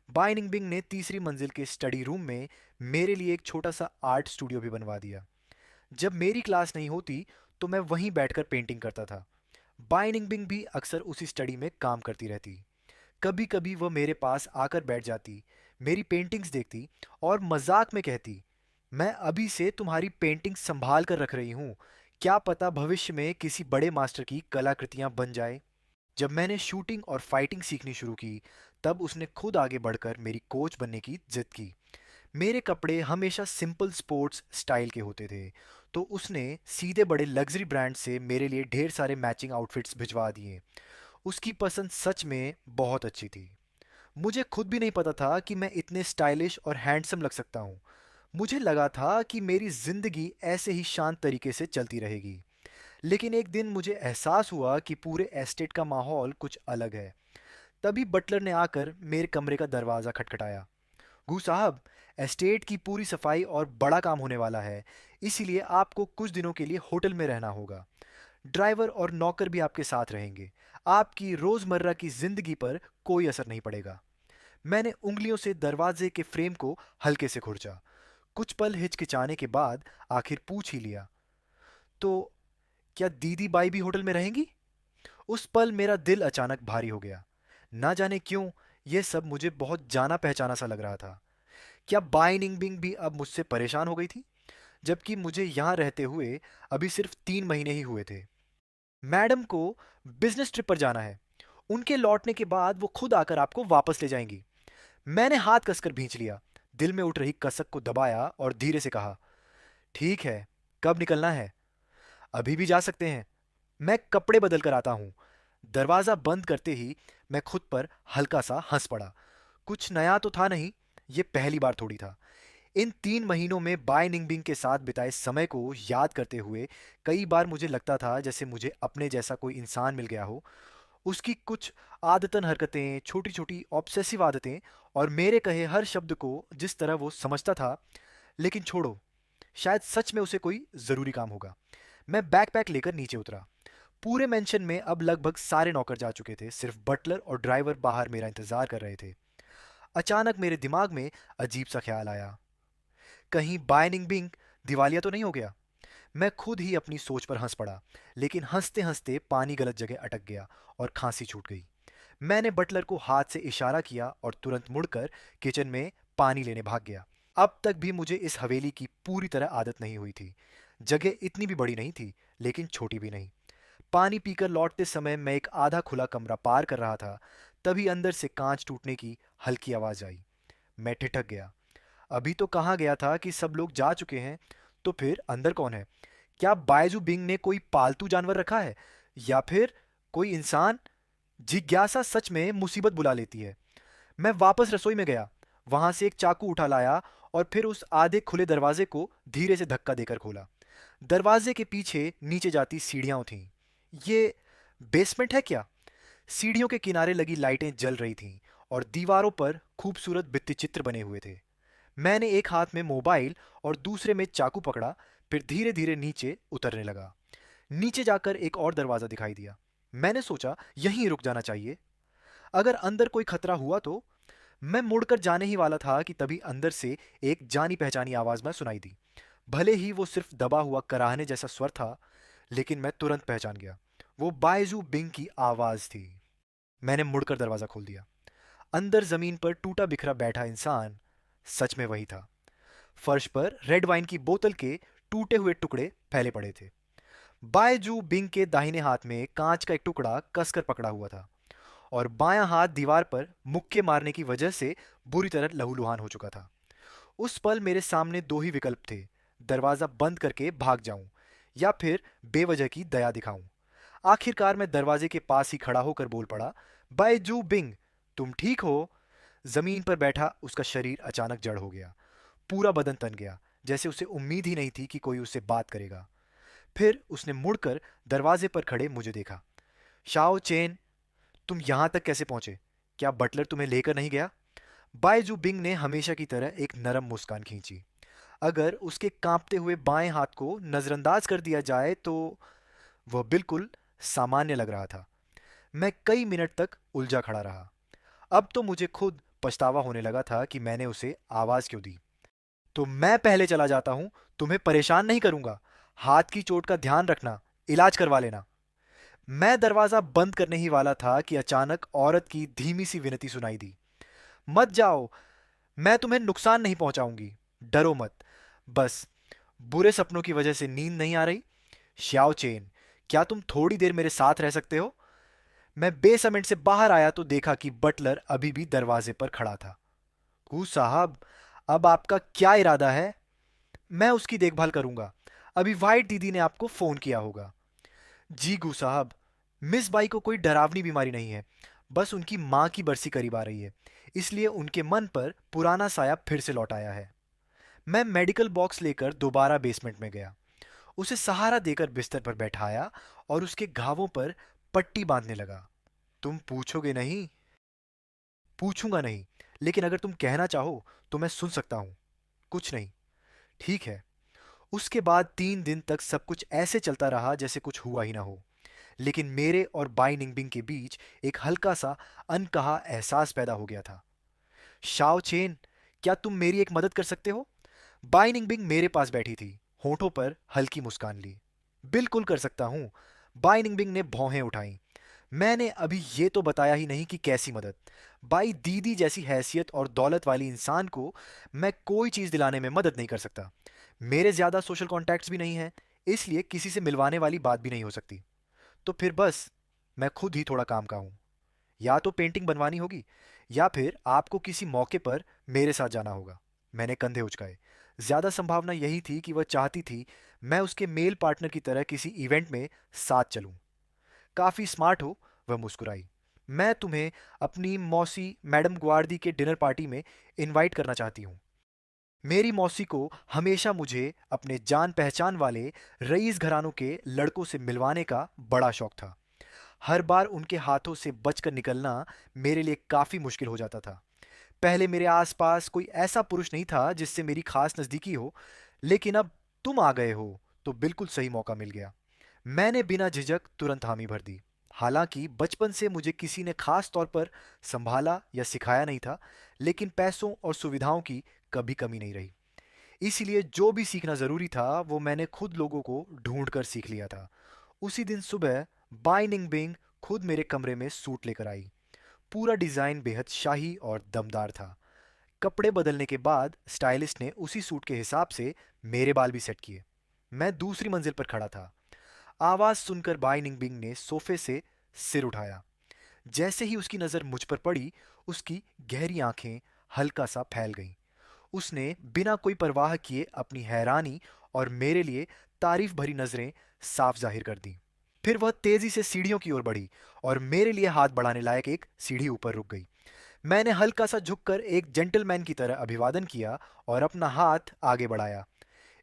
बाइनिंग बिंग ने तीसरी मंजिल के स्टडी रूम में मेरे लिए एक छोटा सा आर्ट स्टूडियो भी बनवा दिया। जब मेरी क्लास नहीं होती तो मैं वहीं बैठकर पेंटिंग करता था। बाइनिंग बिंग भी अक्सर उसी स्टडी में काम करती रहती। कभी कभी वह मेरे पास आकर बैठ जाती, मेरी पेंटिंग्स देखती और मजाक में कहती, मैं अभी से तुम्हारी पेंटिंग संभाल कर रख रही हूँ, क्या पता भविष्य में किसी बड़े मास्टर की कलाकृतियां बन जाए। जब मैंने शूटिंग और फाइटिंग सीखनी शुरू की, तब उसने खुद आगे बढ़कर मेरी कोच बनने की जिद की। मेरे कपड़े हमेशा सिंपल स्पोर्ट्स स्टाइल के होते थे, तो उसने सीधे बड़े लग्जरी ब्रांड से मेरे लिए ढेर सारे मैचिंग आउटफिट्स भिजवा दिए। उसकी पसंद सच में बहुत अच्छी थी। मुझे खुद भी नहीं पता था कि मैं इतने स्टाइलिश और हैंडसम लग सकता हूँ। मुझे लगा था कि मेरी जिंदगी ऐसे ही शांत तरीके से चलती रहेगी। लेकिन एक दिन मुझे एहसास हुआ कि पूरे एस्टेट का माहौल कुछ अलग है। तभी बटलर ने आकर मेरे कमरे का दरवाज़ा खटखटाया। गू साहब, एस्टेट की पूरी सफाई और बड़ा काम होने वाला है, इसीलिए आपको कुछ दिनों के लिए होटल में रहना होगा। ड्राइवर और नौकर भी आपके साथ रहेंगे। आपकी रोज़मर्रा की ज़िंदगी पर कोई असर नहीं पड़ेगा। मैंने उंगलियों से दरवाजे के फ्रेम को हल्के से खुरचा। कुछ पल हिचकिचाने के बाद आखिर पूछ ही लिया, तो क्या दीदी बाई भी होटल में रहेंगी? उस पल मेरा दिल अचानक भारी हो गया। ना जाने क्यों यह सब मुझे बहुत जाना पहचाना सा लग रहा था। क्या बाई निंगबिंग भी अब मुझसे परेशान हो गई थी, जबकि मुझे यहाँ रहते हुए अभी सिर्फ 3 महीने ही हुए थे। मैडम को बिजनेस ट्रिप पर जाना है। उनके लौटने के बाद वो खुद आकर आपको वापस ले जाएंगी। मैंने हाथ कसकर भींच लिया, दिल में उठ रही कसक को दबाया और धीरे से कहा, ठीक है, कब निकलना है? अभी भी जा सकते हैं। मैं कपड़े बदल कर आता हूँ। दरवाज़ा बंद करते ही मैं खुद पर हल्का सा हंस पड़ा। कुछ नया तो था नहीं, ये पहली बार थोड़ी था। इन 3 महीनों में बाय निंगबिंग के साथ बिताए समय को याद करते हुए कई बार मुझे लगता था जैसे मुझे अपने जैसा कोई इंसान मिल गया हो। उसकी कुछ आदतन हरकतें, छोटी छोटी ऑब्सेसिव आदतें और मेरे कहे हर शब्द को जिस तरह वो समझता था। लेकिन छोड़ो, शायद सच में उसे कोई ज़रूरी काम होगा। मैं बैकपैक लेकर नीचे उतरा। पूरे मेंशन में अब लगभग सारे नौकर जा चुके थे, सिर्फ बटलर और ड्राइवर बाहर मेरा इंतजार कर रहे थे। अचानक मेरे दिमाग में अजीब सा ख्याल आया, कहीं बायनिंग बिंग दिवालिया तो नहीं हो गया। मैं खुद ही अपनी सोच पर हंस पड़ा, लेकिन हंसते हंसते पानी गलत जगह अटक गया और खांसी छूट गई। मैंने बटलर को हाथ से इशारा किया और तुरंत मुड़कर किचन में पानी लेने भाग गया। अब तक भी मुझे इस हवेली की पूरी तरह आदत नहीं हुई थी। जगह इतनी भी बड़ी नहीं थी, लेकिन छोटी भी नहीं। पानी पीकर लौटते समय मैं एक आधा खुला कमरा पार कर रहा था, तभी अंदर से कांच टूटने की हल्की आवाज आई। मैं ठिठक गया। अभी तो कहा गया था कि सब लोग जा चुके हैं, तो फिर अंदर कौन है? क्या बायजू बिंग ने कोई पालतू जानवर रखा है, या फिर कोई इंसान? जिज्ञासा सच में मुसीबत बुला लेती है। मैं वापस रसोई में गया, वहां से एक चाकू उठा लाया और फिर उस आधे खुले दरवाजे को धीरे से धक्का देकर खोला। दरवाजे के पीछे नीचे जाती सीढ़ियां थीं। ये बेसमेंट है क्या? सीढ़ियों के किनारे लगी लाइटें जल रही थीं और दीवारों पर खूबसूरत भित्ति चित्र बने हुए थे। मैंने एक हाथ में मोबाइल और दूसरे में चाकू पकड़ा, फिर धीरे धीरे नीचे उतरने लगा। नीचे जाकर एक और दरवाजा दिखाई दिया। मैंने सोचा यहीं रुक जाना चाहिए, अगर अंदर कोई खतरा हुआ तो। मैं मुड़कर जाने ही वाला था कि तभी अंदर से एक जानी पहचानी आवाज में सुनाई दी। भले ही वो सिर्फ दबा हुआ कराहने जैसा स्वर था, लेकिन मैं तुरंत पहचान गया। वो बायजू बिंग की आवाज थी। मैंने मुड़कर दरवाजा खोल दिया। अंदर जमीन पर टूटा बिखरा बैठा इंसान सच में वही था। फर्श पर रेड वाइन की बोतल के टूटे हुए टुकड़े फैले पड़े थे। बायजू बिंग के दाहिने हाथ में कांच का एक टुकड़ा कसकर पकड़ा हुआ था और बायां हाथ दीवार पर मुक्के मारने की वजह से बुरी तरह लहूलुहान हो चुका था। उस पल मेरे सामने दो ही विकल्प थे, दरवाजा बंद करके भाग जाऊं या फिर बेवजह की दया दिखाऊं। आखिरकार मैं दरवाजे के पास ही खड़ा होकर बोल पड़ा, बायजू बिंग, तुम ठीक हो? जमीन पर बैठा उसका शरीर अचानक जड़ हो गया। पूरा बदन तन गया, जैसे उसे उम्मीद ही नहीं थी कि कोई उससे बात करेगा। फिर उसने मुड़कर दरवाजे पर खड़े मुझे देखा। शाओ चेन, तुम यहां तक कैसे पहुंचे? क्या बटलर तुम्हें लेकर नहीं गया? बायजू बिंग ने हमेशा की तरह एक नरम मुस्कान खींची। अगर उसके कांपते हुए बाएं हाथ को नजरअंदाज कर दिया जाए तो वह बिल्कुल सामान्य लग रहा था। मैं कई मिनट तक उलझा खड़ा रहा। अब तो मुझे खुद पछतावा होने लगा था कि मैंने उसे आवाज क्यों दी। तो मैं पहले चला जाता हूं, तुम्हें परेशान नहीं करूंगा। हाथ की चोट का ध्यान रखना, इलाज करवा लेना। मैं दरवाजा बंद करने ही वाला था कि अचानक औरत की धीमी सी विनती सुनाई दी। मत जाओ, मैं तुम्हें नुकसान नहीं पहुंचाऊंगी। डरो मत। बस बुरे सपनों की वजह से नींद नहीं आ रही? श्याओ चेन, क्या तुम थोड़ी देर मेरे साथ रह सकते हो? मैं बेसमेंट से बाहर आया तो देखा कि बटलर अभी भी दरवाजे पर खड़ा था। कू साहब, अब आपका क्या इरादा है? मैं उसकी देखभाल करूंगा। अभी वाइट दीदी ने आपको फोन किया होगा। जी गू साहब, मिस बाई को कोई डरावनी बीमारी नहीं है, बस उनकी माँ की बरसी करीब आ रही है, इसलिए उनके मन पर पुराना साया फिर से लौट आया है। मैं मेडिकल बॉक्स लेकर दोबारा बेसमेंट में गया, उसे सहारा देकर बिस्तर पर बैठाया और उसके घावों पर पट्टी बांधने लगा। तुम पूछोगे नहीं? पूछूंगा नहीं, लेकिन अगर तुम कहना चाहो तो मैं सुन सकता हूं। कुछ नहीं। ठीक है। उसके बाद 3 दिन तक सब कुछ ऐसे चलता रहा जैसे कुछ हुआ ही ना हो। लेकिन मेरे और बाई निंगबिंग के बीच एक हल्का सा अनकहा एहसास पैदा हो गया था। शाओ चेन, क्या तुम मेरी एक मदद कर सकते हो? बाई निंगबिंग मेरे पास बैठी थी, होठों पर हल्की मुस्कान ली। बिल्कुल कर सकता हूं। बाई निंगबिंग ने भौहें उठाई। मैंने अभी ये तो बताया ही नहीं कि कैसी मदद। बाई दीदी जैसी हैसियत और दौलत वाली इंसान को मैं कोई चीज़ दिलाने में मदद नहीं कर सकता। मेरे ज़्यादा सोशल कॉन्टैक्ट्स भी नहीं हैं, इसलिए किसी से मिलवाने वाली बात भी नहीं हो सकती। तो फिर बस मैं खुद ही थोड़ा काम का हूँ। या तो पेंटिंग बनवानी होगी, या फिर आपको किसी मौके पर मेरे साथ जाना होगा। मैंने कंधे उचकाए। ज़्यादा संभावना यही थी कि वह चाहती थी मैं उसके मेल पार्टनर की तरह किसी इवेंट में साथ चलूं। काफ़ी स्मार्ट हो, वह मुस्कुराई। मैं तुम्हें अपनी मौसी मैडम ग्वार्दी के डिनर पार्टी में इनवाइट करना चाहती हूँ। मेरी मौसी को हमेशा मुझे अपने जान पहचान वाले रईस घरानों के लड़कों से मिलवाने का बड़ा शौक था। हर बार उनके हाथों से बचकर निकलना मेरे लिए काफ़ी मुश्किल हो जाता था। पहले मेरे आसपास कोई ऐसा पुरुष नहीं था जिससे मेरी खास नज़दीकी हो, लेकिन अब तुम आ गए हो तो बिल्कुल सही मौका मिल गया। मैंने बिना झिझक तुरंत हामी भर दी। हालांकि बचपन से मुझे किसी ने खास तौर पर संभाला या सिखाया नहीं था, लेकिन पैसों और सुविधाओं की कभी कमी नहीं रही। इसीलिए जो भी सीखना ज़रूरी था वो मैंने खुद लोगों को ढूंढ कर सीख लिया था। उसी दिन सुबह बाई निंगबिंग खुद मेरे कमरे में सूट लेकर आई। पूरा डिज़ाइन बेहद शाही और दमदार था। कपड़े बदलने के बाद स्टाइलिस्ट ने उसी सूट के हिसाब से मेरे बाल भी सेट किए। मैं दूसरी मंजिल पर खड़ा था। आवाज़ सुनकर बाई निंगबिंग ने सोफे से सिर उठाया। जैसे ही उसकी नज़र मुझ पर पड़ी, उसकी गहरी आंखें हल्का सा फैल गईं। उसने बिना कोई परवाह किए अपनी हैरानी और मेरे लिए तारीफ भरी नज़रें साफ जाहिर कर दी। फिर वह तेजी से सीढ़ियों की ओर बढ़ी और मेरे लिए हाथ बढ़ाने लायक एक सीढ़ी ऊपर रुक गई। मैंने हल्का सा झुककर एक जेंटलमैन की तरह अभिवादन किया और अपना हाथ आगे बढ़ाया।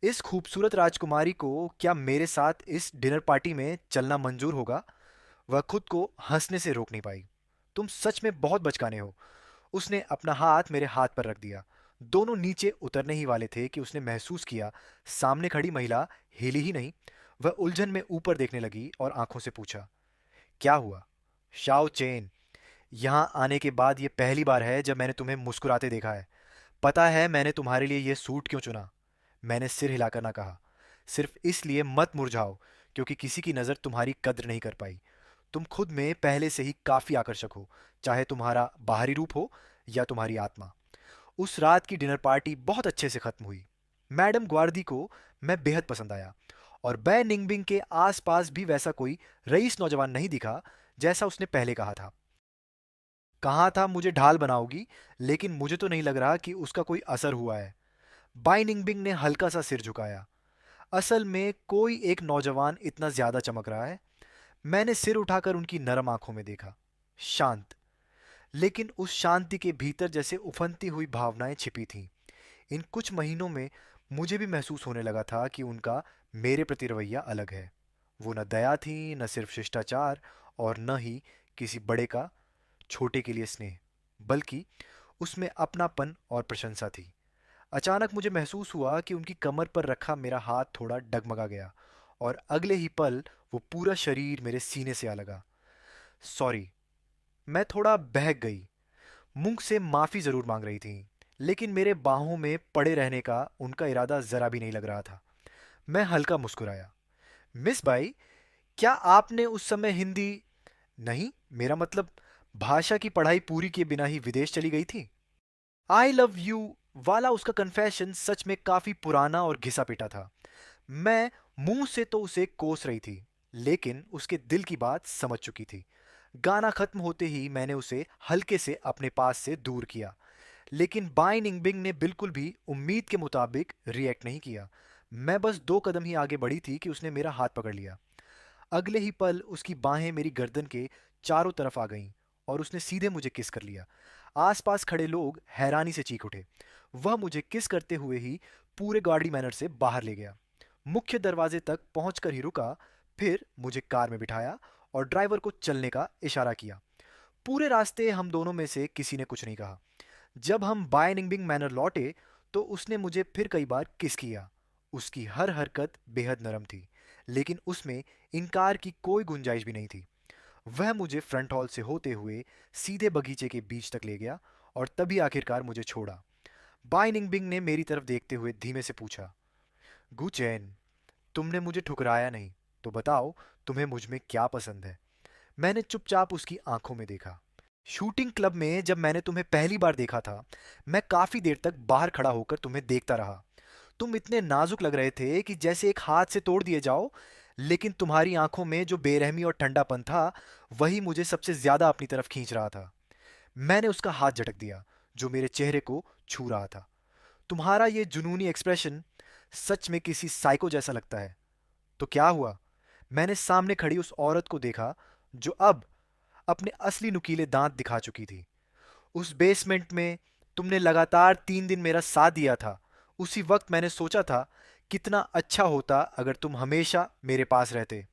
इस खूबसूरत राजकुमारी को क्या मेरे साथ इस डिनर पार्टी में चलना मंजूर होगा? वह खुद को हंसने से रोक नहीं पाई। तुम सच में बहुत बचकाने हो। उसने अपना हाथ मेरे हाथ पर रख दिया। दोनों नीचे उतरने ही वाले थे कि उसने महसूस किया सामने खड़ी महिला हिली ही नहीं। वह उलझन में ऊपर देखने लगी और आंखों से पूछा, क्या हुआ? शाओ चेन, यहाँ आने के बाद ये पहली बार है जब मैंने तुम्हें मुस्कुराते देखा है। पता है मैंने तुम्हारे लिए यह सूट क्यों चुना? मैंने सिर हिलाकर ना कहा। सिर्फ इसलिए मत मुरझाओ क्योंकि किसी की नज़र तुम्हारी कद्र नहीं कर पाई। तुम खुद में पहले से ही काफ़ी आकर्षक हो, चाहे तुम्हारा बाहरी रूप हो या तुम्हारी आत्मा। उस रात की डिनर पार्टी बहुत अच्छे से खत्म हुई। मैडम ग्वार्दी को मैं बेहद पसंद आया और बै निंगबिंग के आसपास भी वैसा कोई रईस नौजवान नहीं दिखा जैसा उसने पहले कहा था। कहा था मुझे ढाल बनाओगी, लेकिन मुझे तो नहीं लग रहा कि उसका कोई असर हुआ है। बाई निंगबिंग ने हल्का सा सिर झुकाया। असल में कोई एक नौजवान इतना ज्यादा चमक रहा है। मैंने सिर उठाकर उनकी नरम आंखों में देखा। शांत, लेकिन उस शांति के भीतर जैसे उफनती हुई भावनाएं छिपी थीं। इन कुछ महीनों में मुझे भी महसूस होने लगा था कि उनका मेरे प्रति रवैया अलग है। वो न दया थी, न सिर्फ शिष्टाचार, और न ही किसी बड़े का छोटे के लिए स्नेह, बल्कि उसमें अपनापन और प्रशंसा थी। अचानक मुझे महसूस हुआ कि उनकी कमर पर रखा मेरा हाथ थोड़ा डगमगा गया और अगले ही पल वो पूरा शरीर मेरे सीने से आ लगा। सॉरी, मैं थोड़ा बहक गई। मुंह से माफ़ी ज़रूर मांग रही थी, लेकिन मेरे बाहों में पड़े रहने का उनका इरादा ज़रा भी नहीं लग रहा था। मैं हल्का मुस्कुराया। मिस बाई, क्या आपने उस समय हिंदी? नहीं, मेरा मतलब भाषा की पढ़ाई पूरी किए बिना ही विदेश चली गई थी। आई लव यू वाला उसका कन्फेशन सच में काफी पुराना और घिसा पिटा था। मैं मुंह से तो उसे कोस रही थी, लेकिन उसके दिल की बात समझ चुकी थी। गाना खत्म होते ही मैंने उसे हल्के से अपने पास से दूर किया, लेकिन बाई निंगबिंग ने बिल्कुल भी उम्मीद के मुताबिक रिएक्ट नहीं किया। मैं बस 2 कदम ही आगे बढ़ी थी कि उसने मेरा हाथ पकड़ लिया। अगले ही पल उसकी बाहें मेरी गर्दन के चारों तरफ आ गईं और उसने सीधे मुझे किस कर लिया। आसपास खड़े लोग हैरानी से चीख उठे। वह मुझे किस करते हुए ही पूरे गाड़ी मैनर से बाहर ले गया। मुख्य दरवाजे तक पहुंचकर ही रुका, फिर मुझे कार में बिठाया और ड्राइवर को चलने का इशारा किया। पूरे रास्ते हम दोनों में से किसी ने कुछ नहीं कहा। जब हम बाय निंगबिंग मैनर लौटे तो उसने मुझे फिर कई बार किस किया। उसकी हर हरकत बेहद नरम थी, लेकिन उसमें इनकार की कोई गुंजाइश भी नहीं थी। वह मुझे फ्रंट हॉल से होते हुए सीधे बगीचे के बीच तक ले गया और तभी आखिरकार मुझे छोड़ा। बाय निंगबिंग ने मेरी तरफ देखते हुए धीमे से पूछा, गुचैन, तुमने मुझे ठुकराया नहीं, तो बताओ तुम्हें मुझ में क्या पसंद है? मैंने चुपचाप उसकी आंखों में देखा। शूटिंग क्लब में जब मैंने तुम्हें पहली बार देखा था, मैं काफी देर तक बाहर खड़ा होकर तुम्हें देखता रहा। तुम इतने नाजुक लग रहे थे कि जैसे एक हाथ से तोड़ दिए जाओ, लेकिन तुम्हारी आंखों में जो बेरहमी और ठंडापन था, वही मुझे सबसे ज्यादा अपनी तरफ खींच रहा था। मैंने उसका हाथ झटक दिया जो मेरे चेहरे को छू रहा था। तुम्हारा ये जुनूनी एक्सप्रेशन सच में किसी साइको जैसा लगता है। तो क्या हुआ? मैंने सामने खड़ी उस औरत को देखा जो अब अपने असली नुकीले दांत दिखा चुकी थी। उस बेसमेंट में तुमने लगातार 3 दिन मेरा साथ दिया था। उसी वक्त मैंने सोचा था, कितना अच्छा होता अगर तुम हमेशा मेरे पास रहते।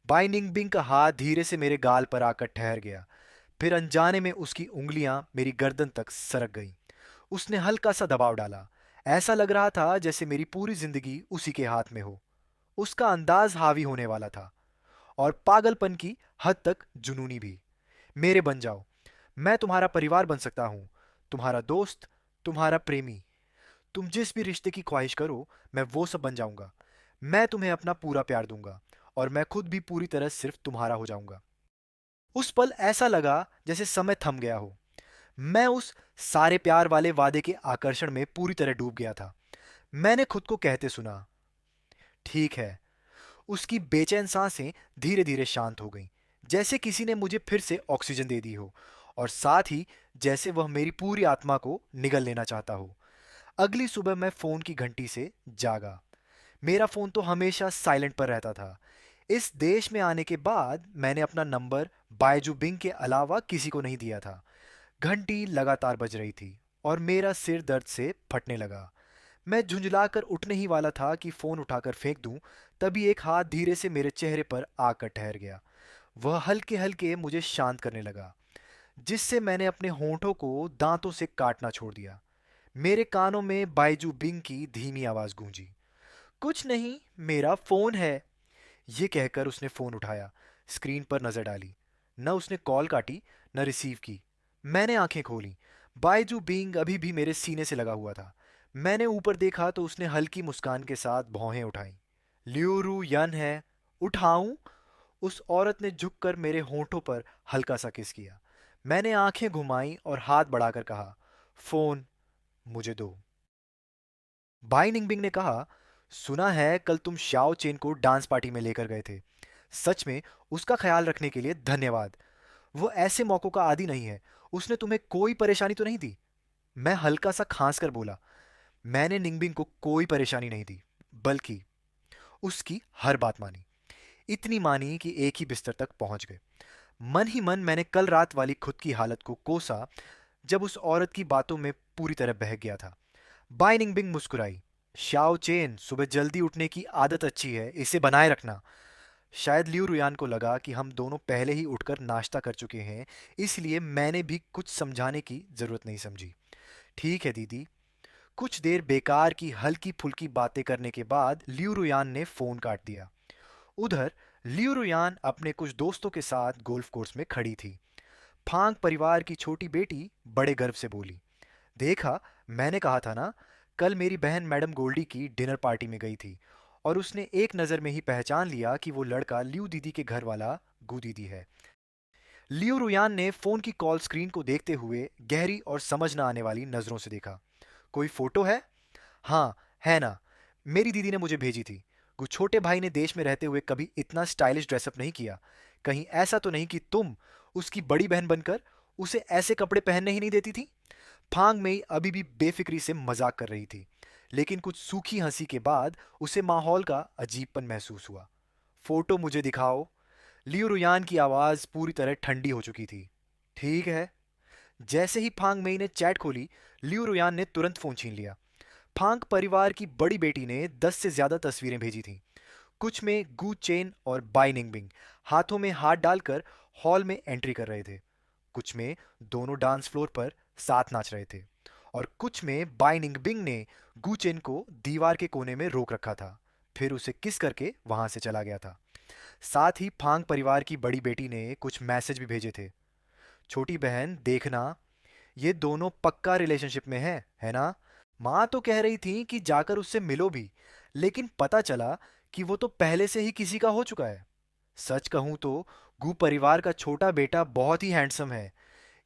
बाई निंगबिंग का हाथ धीरे से मेरे गाल पर आकर ठहर गया। फिर अनजाने में उसकी उंगलियां मेरी गर्दन तक सरक गईं। उसने हल्का सा दबाव डाला। ऐसा लग रहा था जैसे मेरी पूरी जिंदगी उसी के हाथ में हो। उसका अंदाज हावी होने वाला था, और पागलपन की हद तक जुनूनी भी। मेरे बन जाओ। मैं तुम्हारा परिवार बन सकता हूं, तुम्हारा दोस्त, तुम्हारा प्रेमी। तुम जिस भी रिश्ते की ख्वाहिश करो, मैं वो सब बन जाऊंगा। मैं तुम्हें अपना पूरा प्यार दूंगा, और मैं खुद भी पूरी तरह सिर्फ तुम्हारा हो जाऊंगा। उस पल ऐसा लगा जैसे समय थम गया हो। मैं उस सारे प्यार वाले वादे के आकर्षण में पूरी तरह डूब गया था। मैंने खुद को कहते सुना, ठीक है। उसकी बेचैन सांसें धीरे धीरे शांत हो गईं, जैसे किसी ने मुझे फिर से ऑक्सीजन दे दी हो, और साथ ही जैसे वह मेरी पूरी आत्मा को निगल लेना चाहता हो। अगली सुबह मैं फोन की घंटी से जागा। मेरा फोन तो हमेशा साइलेंट पर रहता था। इस देश में आने के बाद मैंने अपना नंबर बायजू बिंग के अलावा किसी को नहीं दिया था। घंटी लगातार बज रही थी, और मेरा सिर दर्द से फटने लगा। मैं झुंझलाकर उठने ही वाला था कि फोन उठाकर फेंक दूं, तभी एक हाथ धीरे से मेरे चेहरे पर आकर ठहर गया। वह हल्के हल्के मुझे शांत करने लगा, जिससे मैंने अपने होंठों को दांतों से काटना छोड़ दिया। मेरे कानों में बाइजू बिंग की धीमी आवाज गूंजी, कुछ नहीं, मेरा फोन है। ये कहकर उसने फोन उठाया, स्क्रीन पर नजर डाली। न उसने कॉल काटी, न रिसीव की। मैंने आंखें खोली। बाइजू बिंग अभी भी मेरे सीने से लगा हुआ था। मैंने ऊपर देखा तो उसने हल्की मुस्कान के साथ भौहें उठाई। ल्यूरू यन है, उठाऊं? उस औरत ने झुककर मेरे होंठों पर हल्का सा किस किया। मैंने आंखें घुमाई और हाथ बढ़ाकर कहा, फोन मुझे दो। बाई निंगबिंग ने कहा, सुना है कल तुम शाओ चेन को डांस पार्टी में लेकर गए थे। सच में उसका ख्याल रखने के लिए धन्यवाद। वो ऐसे मौकों का आदी नहीं है। उसने तुम्हें कोई परेशानी तो नहीं दी? मैं हल्का सा खांस कर बोला, मैंने निंगबिंग को कोई परेशानी नहीं दी, बल्कि उसकी हर बात मानी। इतनी मानी कि एक ही बिस्तर तक पहुंच गए। मन ही मन मैंने कल रात वाली खुद की हालत को कोसा, जब उस औरत की बातों में पूरी तरह बहक गया था। बाई निंगबिंग मुस्कुराई। शाओ चेन, सुबह जल्दी उठने की आदत अच्छी है, इसे बनाए रखना। शायद लिऊ रुयान को लगा कि हम दोनों पहले ही उठकर नाश्ता कर चुके हैं, इसलिए मैंने भी कुछ समझाने की जरूरत नहीं समझी। ठीक है दीदी। कुछ देर बेकार की हल्की फुल्की बातें करने के बाद लिऊ रुयान ने फोन काट दिया। उधर लिऊ रुयान अपने कुछ दोस्तों के साथ गोल्फ कोर्स में खड़ी थी। फांग परिवार की छोटी बेटी बड़े गर्व से बोली, देखा, मैंने कहा था ना। कल मेरी बहन मैडम गोल्डी की डिनर पार्टी में गई थी, और उसने एक नज़र में ही पहचान लिया कि वो लड़का लिऊ दीदी के घर वाला गू दीदी है। लियो रुयान ने फोन की कॉल स्क्रीन को देखते हुए गहरी और समझ न आने वाली नजरों से देखा। कोई फोटो है? हाँ, है ना। मेरी दीदी ने मुझे भेजी थी। कुछ छोटे भाई ने देश में रहते हुए कभी इतना स्टाइलिश ड्रेसअप नहीं किया। कहीं ऐसा तो नहीं कि तुम उसकी बड़ी बहन बनकर उसे ऐसे कपड़े पहनने ही नहीं देती थी? फांग में अभी भी बेफिक्री से मजाक कर रही थी, लेकिन कुछ सूखी हंसी के बाद उसे माहौल का अजीबपन महसूस हुआ। फोटो मुझे दिखाओ। लियो रुयान की आवाज पूरी तरह ठंडी हो चुकी थी। ठीक है। जैसे ही फांग मेई ने चैट खोली, लियो रुयान ने तुरंत फोन छीन लिया। फांग परिवार की बड़ी बेटी ने 10 से ज्यादा तस्वीरें भेजी थीं। कुछ में गू चेन और बाई निंगबिंग हाथों में हाथ डालकर हॉल में एंट्री कर रहे थे। कुछ में दोनों डांस फ्लोर पर साथ नाच रहे थे, और कुछ में बाई निंगबिंग ने गू चेन को दीवार के कोने में रोक रखा था, फिर उसे किस करके वहां से चला गया था। साथ ही फांग परिवार की बड़ी बेटी ने कुछ मैसेज भी भेजे थे। छोटी बहन देखना, ये दोनों पक्का रिलेशनशिप में है ना? माँ तो कह रही थी कि जाकर उससे मिलो भी, लेकिन पता चला कि वो तो पहले से ही किसी का हो चुका है। सच कहूं तो गू परिवार का छोटा बेटा बहुत ही हैंडसम है।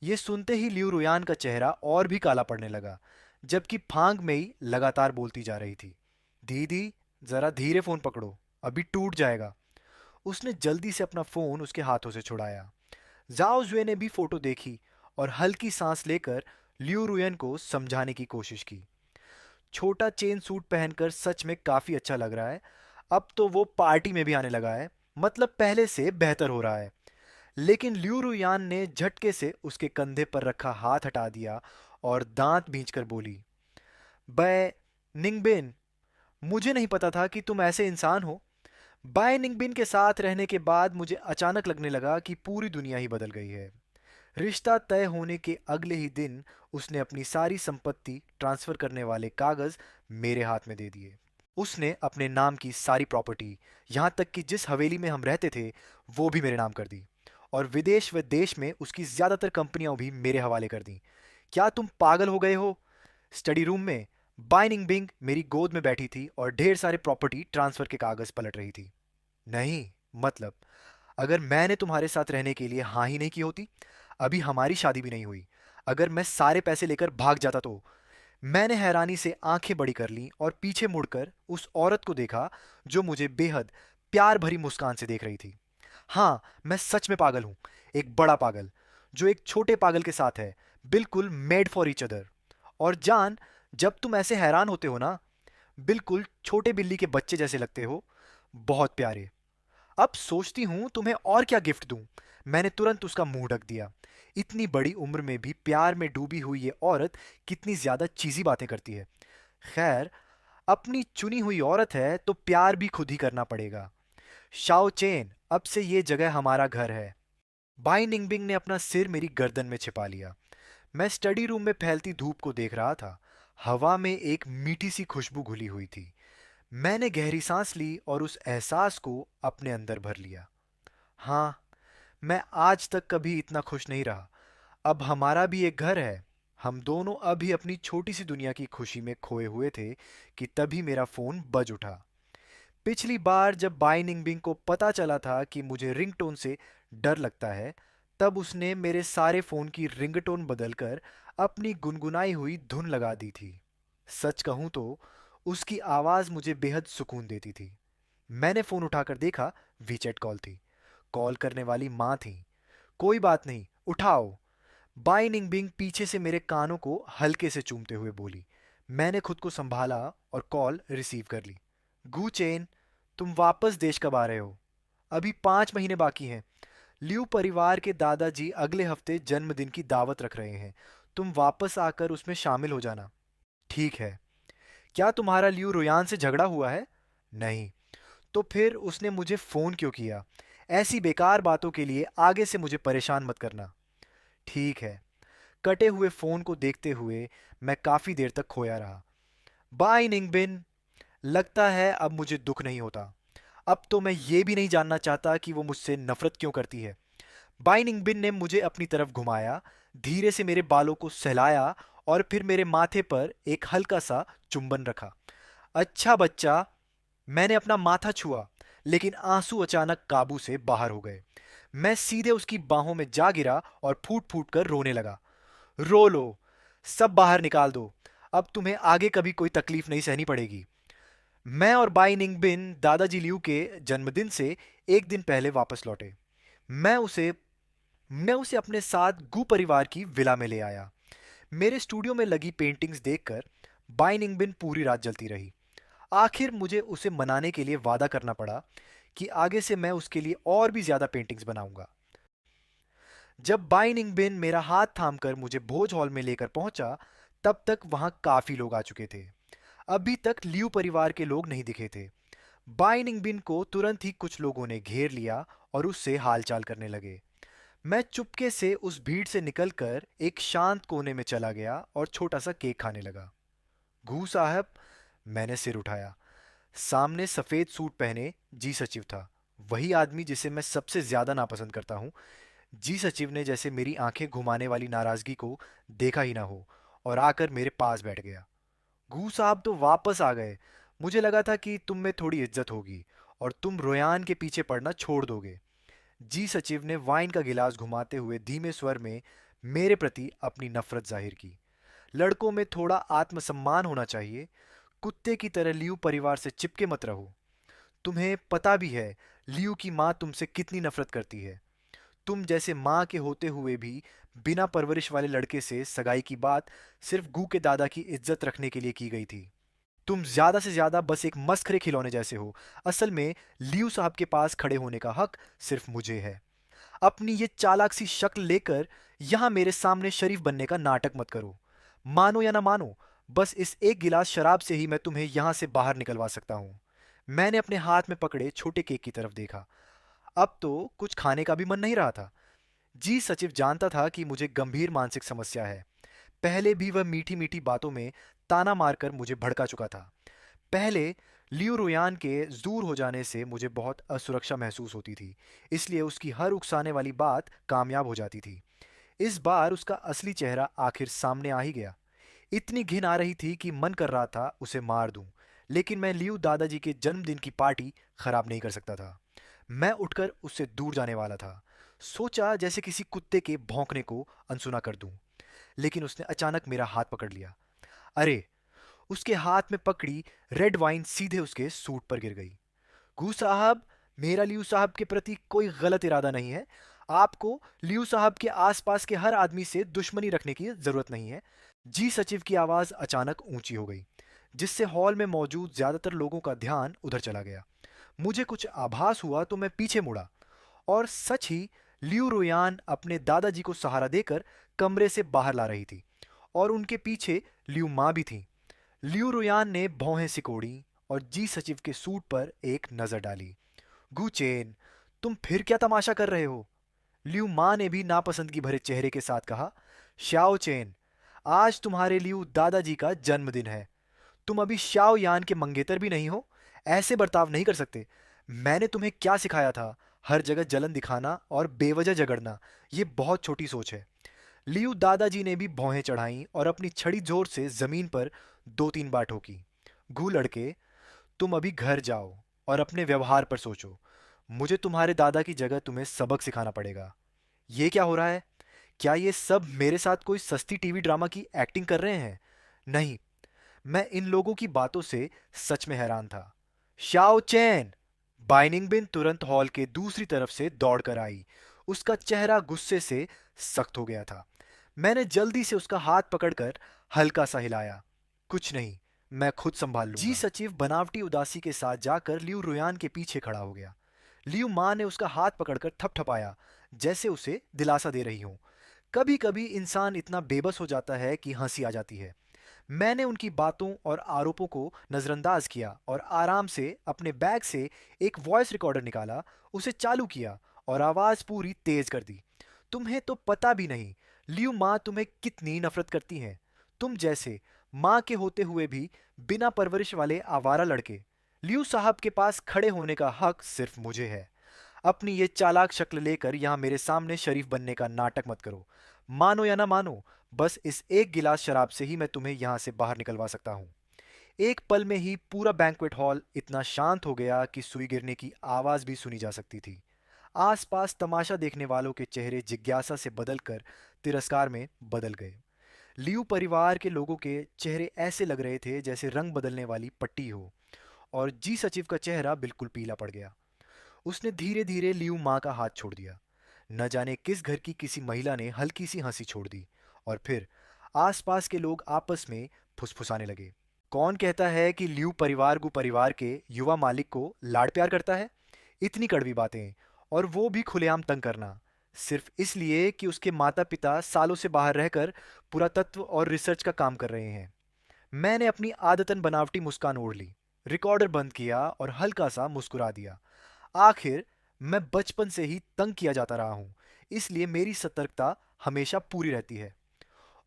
ये सुनते ही लिऊ रुयान का चेहरा और भी काला पड़ने लगा, जबकि फांग मेई लगातार बोलती जा रही थी, दीदी, जरा धीरे फोन पकड़ो, अभी टूट जाएगा। उसने जल्दी से अपना फोन उसके हाथों से छुड़ाया। जाओ जुए ने भी फोटो देखी, और हल्की सांस लेकर लिऊ रुयन को समझाने की कोशिश की। छोटा चेन सूट पहनकर सच में काफी अच्छा लग रहा है। अब तो वो पार्टी में भी आने लगा है, मतलब पहले से बेहतर हो रहा है। लेकिन लिऊ रुयान ने झटके से उसके कंधे पर रखा हाथ हटा दिया और दांत भींचकर बोली, बै निंगबिन, मुझे नहीं पता था कि तुम ऐसे इंसान हो। बाय निंगबिन के साथ रहने के बाद मुझे अचानक लगने लगा कि पूरी दुनिया ही बदल गई है। रिश्ता तय होने के अगले ही दिन उसने अपनी सारी संपत्ति ट्रांसफर करने वाले कागज मेरे हाथ में दे दिए। उसने अपने नाम की सारी प्रॉपर्टी, यहाँ तक कि जिस हवेली में हम रहते थे, वो भी मेरे नाम कर दी। और विदेश व देश में उसकी ज़्यादातर कंपनियां भी मेरे हवाले कर दी। क्या तुम पागल हो गए हो? स्टडी रूम में बाइनिंग बिंग मेरी गोद में बैठी थी और ढेर सारे प्रॉपर्टी ट्रांसफर के कागज पलट रही थी। नहीं, मतलब अगर मैंने तुम्हारे साथ रहने के लिए हाँ ही नहीं की होती, अभी हमारी शादी भी नहीं हुई, अगर मैं सारे पैसे लेकर भाग जाता तो। मैंने हैरानी से आंखें बड़ी कर लीं और पीछे मुड़कर उस औरत को देखा जो मुझे बेहद प्यार भरी मुस्कान से देख रही थी। हाँ, मैं सच में पागल हूँ, एक बड़ा पागल, जो एक छोटे पागल के साथ है, बिल्कुल मेड फॉर ईच अदर। और जान, जब तुम ऐसे हैरान होते हो ना, बिल्कुल छोटे बिल्ली के बच्चे जैसे लगते हो, बहुत प्यारे। अब सोचती हूँ तुम्हें और क्या गिफ्ट दूं। मैंने तुरंत उसका मुंह ढक दिया। इतनी बड़ी उम्र में भी प्यार में डूबी हुई ये औरत कितनी ज्यादा चीजी बातें करती है। खैर, अपनी चुनी हुई औरत है तो प्यार भी खुद ही करना पड़ेगा। शाओ चेन, अब से ये जगह हमारा घर है। बाई निंगबिंग ने अपना सिर मेरी गर्दन में छिपा लिया। मैं स्टडी रूम में फैलती धूप को देख रहा था। हवा में एक मीठी सी खुशबू घुली हुई थी। मैंने गहरी सांस ली और उस एहसास को अपने अंदर भर लिया। हाँ, मैं आज तक कभी इतना खुश नहीं रहा। अब हमारा भी एक घर है। हम दोनों अभी अपनी छोटी सी दुनिया की खुशी में खोए हुए थे कि तभी मेरा फोन बज उठा। पिछली बार जब बाई निंगबिंग को पता चला था कि मुझे रिंगटोन से डर लगता है, तब उसने मेरे सारे फोन की रिंगटोन बदलकर अपनी गुनगुनाई हुई धुन लगा दी थी। सच कहूं तो उसकी आवाज मुझे बेहद सुकून देती थी। मैंने फोन उठाकर देखा, वीचैट कॉल थी। कॉल करने वाली माँ थी। कोई बात नहीं, उठाओ। बाई निंगबिंग पीछे से मेरे कानों को हल्के से चूमते हुए बोली। मैंने खुद को संभाला और कॉल रिसीव कर ली। गू चेन, तुम वापस देश कब आ रहे हो? अभी 5 महीने बाकी हैं। लियू परिवार के दादाजी अगले हफ्ते जन्मदिन की दावत रख रहे हैं। तुम वापस आकर उसमें शामिल हो जाना। ठीक है। क्या तुम्हारा लियू रोयान से झगड़ा हुआ है? नहीं। तो फिर उसने मुझे फोन क्यों किया? ऐसी बेकार बातों के लिए आगे से मुझे परेशान मत करना। ठीक है। कटे हुए फोन को देखते हुए मैं काफी देर तक खोया रहा। बाय निंगबिन, लगता है अब मुझे दुख नहीं होता। अब तो मैं ये भी नहीं जानना चाहता कि वो मुझसे नफरत क्यों करती है। बाई निंगबिन ने मुझे अपनी तरफ घुमाया, धीरे से मेरे बालों को सहलाया और फिर मेरे माथे पर एक हल्का सा चुंबन रखा। अच्छा बच्चा। मैंने अपना माथा छुआ, लेकिन आंसू अचानक काबू से बाहर हो गए। मैं सीधे उसकी बाहों में जा गिरा और फूट फूट कर रोने लगा। रो लो, सब बाहर निकाल दो। अब तुम्हें आगे कभी कोई तकलीफ नहीं सहनी पड़ेगी। मैं और बाई निंगबिन दादाजी लियू के जन्मदिन से एक दिन पहले वापस लौटे। मैं उसे मैं उसे अपने साथ गू परिवार की विला में ले आया। मेरे स्टूडियो में लगी पेंटिंग्स देखकर बाई निंगबिन पूरी रात जलती रही। आखिर मुझे उसे मनाने के लिए वादा करना पड़ा कि आगे से मैं उसके लिए और भी ज्यादा पेंटिंग्स बनाऊंगा। जब बाई निंगबिन मेरा हाथ थामकर मुझे भोज हॉल में लेकर पहुंचा, तब तक वहां काफी लोग आ चुके थे। अभी तक लियू परिवार के लोग नहीं दिखे थे। बाई निंगबिन को तुरंत ही कुछ लोगों ने घेर लिया और उससे हालचाल करने लगे। मैं चुपके से उस भीड़ से निकलकर एक शांत कोने में चला गया और छोटा सा केक खाने लगा। घू साहब, मैंने सिर उठाया। सामने सफेद सूट पहने जी सचिव था, वही आदमी जिसे मैं सबसे ज्यादा नापसंद करता हूँ। जी सचिव ने जैसे मेरी आंखें घुमाने वाली नाराजगी को देखा ही ना हो और आकर मेरे पास बैठ गया। घू साहब तो वापस आ गए। मुझे लगा था कि तुम में थोड़ी इज्जत होगी और तुम रोयान के पीछे पड़ना छोड़ दोगे। जी सचिव ने वाइन का गिलास घुमाते हुए धीमे स्वर में मेरे प्रति अपनी नफरत जाहिर की। लड़कों में थोड़ा आत्मसम्मान होना चाहिए। कुत्ते की तरह लियू परिवार से चिपके मत रहो। तुम्हें पता भी है लियू की माँ तुमसे कितनी नफरत करती है। तुम जैसे माँ के होते हुए भी बिना परवरिश वाले लड़के से सगाई की बात सिर्फ गू के दादा की इज्जत रखने के लिए की गई थी। तुम ज्यादा से ज्यादा बस एक मस्खरे खिलौने जैसे हो। असल में लियू साहब के पास खड़े होने का हक सिर्फ मुझे है। अपनी ये चालाक सी शक्ल लेकर यहां मेरे सामने शरीफ बनने का नाटक मत करो। मानो या ना मानो, बस इस एक गिलास शराब से ही मैं तुम्हें यहां से बाहर निकलवा सकता हूं। मैंने अपने हाथ में पकड़े छोटे केक की तरफ देखा। अब तो कुछ खाने का भी मन नहीं रहा था। जी सचिव जानता था कि मुझे गंभीर मानसिक समस्या है। पहले भी वह मीठी मीठी बातों में ताना मारकर मुझे भड़का चुका था। पहले लियो रोयान के दूर हो जाने से मुझे बहुत असुरक्षा महसूस होती थी, इसलिए उसकी हर उकसाने वाली बात कामयाब हो जाती थी। इस बार उसका असली चेहरा आखिर सामने आ ही गया। इतनी घिन आ रही थी कि मन कर रहा था उसे मार दूं, लेकिन मैं लियो दादाजी के जन्मदिन की पार्टी खराब नहीं कर सकता था। मैं उठकर उससे दूर जाने वाला था। सोचा जैसे किसी कुत्ते के भौंकने को अनसुना कर दूं, लेकिन उसने अचानक मेरा हाथ पकड़ लिया। अरे! उसके हाथ में पकड़ी रेड वाइन सीधे उसके सूट पर गिर गई। गू साहब, मेरा लियू साहब के प्रति कोई गलत इरादा नहीं है। आपको लियू साहब के आसपास के हर आदमी से दुश्मनी रखने की जरूरत नहीं है। जी सचिव की आवाज अचानक ऊंची हो गई, जिससे हॉल में मौजूद ज्यादातर लोगों का ध्यान उधर चला गया। मुझे कुछ आभास हुआ तो मैं पीछे मुड़ा, और सच ही लियू रोयान अपने दादाजी को सहारा देकर कमरे से बाहर ला रही थी, और उनके पीछे लियू माँ भी थी। लियू रोयान ने भौहें सिकोड़ी और जी सचिव के सूट पर एक नजर डाली। गुचेन, तुम फिर क्या तमाशा कर रहे हो? लियू माँ ने भी नापसंदगी भरे चेहरे के साथ कहा। श्याओ चेन, आज तुम्हारे लियू दादाजी का जन्मदिन है। तुम अभी श्याओ यान के मंगेतर भी नहीं हो। ऐसे बर्ताव नहीं कर सकते। मैंने तुम्हें क्या सिखाया था? हर जगह जलन दिखाना और बेवजह झगड़ना, ये बहुत छोटी सोच है। लियू दादाजी ने भी भौहें चढ़ाईं और अपनी छड़ी जोर से जमीन पर दो तीन बार ठोकी। गू लड़के, तुम अभी घर जाओ और अपने व्यवहार पर सोचो। मुझे तुम्हारे दादा की जगह तुम्हें सबक सिखाना पड़ेगा। ये क्या हो रहा है? क्या ये सब मेरे साथ कोई सस्ती टीवी ड्रामा की एक्टिंग कर रहे हैं? नहीं, मैं इन लोगों की बातों से सच में हैरान था। शाओ चैन! बाइनिंग बिन तुरंत हॉल के दूसरी तरफ से दौड़कर आई। उसका चेहरा गुस्से से सख्त हो गया था। मैंने जल्दी से उसका हाथ पकड़कर हल्का सा हिलाया। कुछ नहीं, मैं खुद संभाल लूंगा। जी सचिव बनावटी उदासी के साथ जाकर लियू रुयान के पीछे खड़ा हो गया। लियू माँ ने उसका हाथ पकड़कर थपथपाया, जैसे उसे दिलासा दे रही हूं। कभी कभी इंसान इतना बेबस हो जाता है कि हंसी आ जाती है। मैंने उनकी बातों और आरोपों को नज़रअंदाज किया और आराम से अपने बैग से एक वॉइस रिकॉर्डर निकाला, उसे चालू किया और आवाज़ पूरी तेज कर दी। तुम्हें तो पता भी नहीं लियू माँ तुम्हें कितनी नफरत करती हैं। तुम जैसे माँ के होते हुए भी बिना परवरिश वाले आवारा लड़के। लियू साहब के पास खड़े होने का हक सिर्फ मुझे है। अपनी ये चालाक शक्ल लेकर यहाँ मेरे सामने शरीफ बनने का नाटक मत करो। मानो या ना मानो, बस इस एक गिलास शराब से ही मैं तुम्हें यहाँ से बाहर निकलवा सकता हूँ। एक पल में ही पूरा बैंक्वेट हॉल इतना शांत हो गया कि सुई गिरने की आवाज़ भी सुनी जा सकती थी। आसपास तमाशा देखने वालों के चेहरे जिज्ञासा से बदलकर तिरस्कार में बदल गए। लियू परिवार के लोगों के चेहरे ऐसे लग रहे थे जैसे रंग बदलने वाली पट्टी हो, और जी सचिव का चेहरा बिल्कुल पीला पड़ गया। उसने धीरे धीरे लियू माँ का हाथ छोड़ दिया। न जाने किस घर की किसी महिला ने हल्की सी हंसी छोड़ दी, और फिर आसपास के लोग आपस में फुसफुसाने लगे। कौन कहता है कि लियू परिवार गु परिवार के युवा मालिक को लाड़ प्यार करता है? इतनी कड़वी बातें, और वो भी खुलेआम तंग करना, सिर्फ इसलिए कि उसके माता पिता सालों से बाहर रहकर पुरातत्व और रिसर्च का काम कर रहे हैं। मैंने अपनी आदतन बनावटी मुस्कान ओढ़ ली, रिकॉर्डर बंद किया और हल्का सा मुस्कुरा दिया। आखिर मैं बचपन से ही तंग किया जाता रहा हूं, इसलिए मेरी सतर्कता हमेशा पूरी रहती है।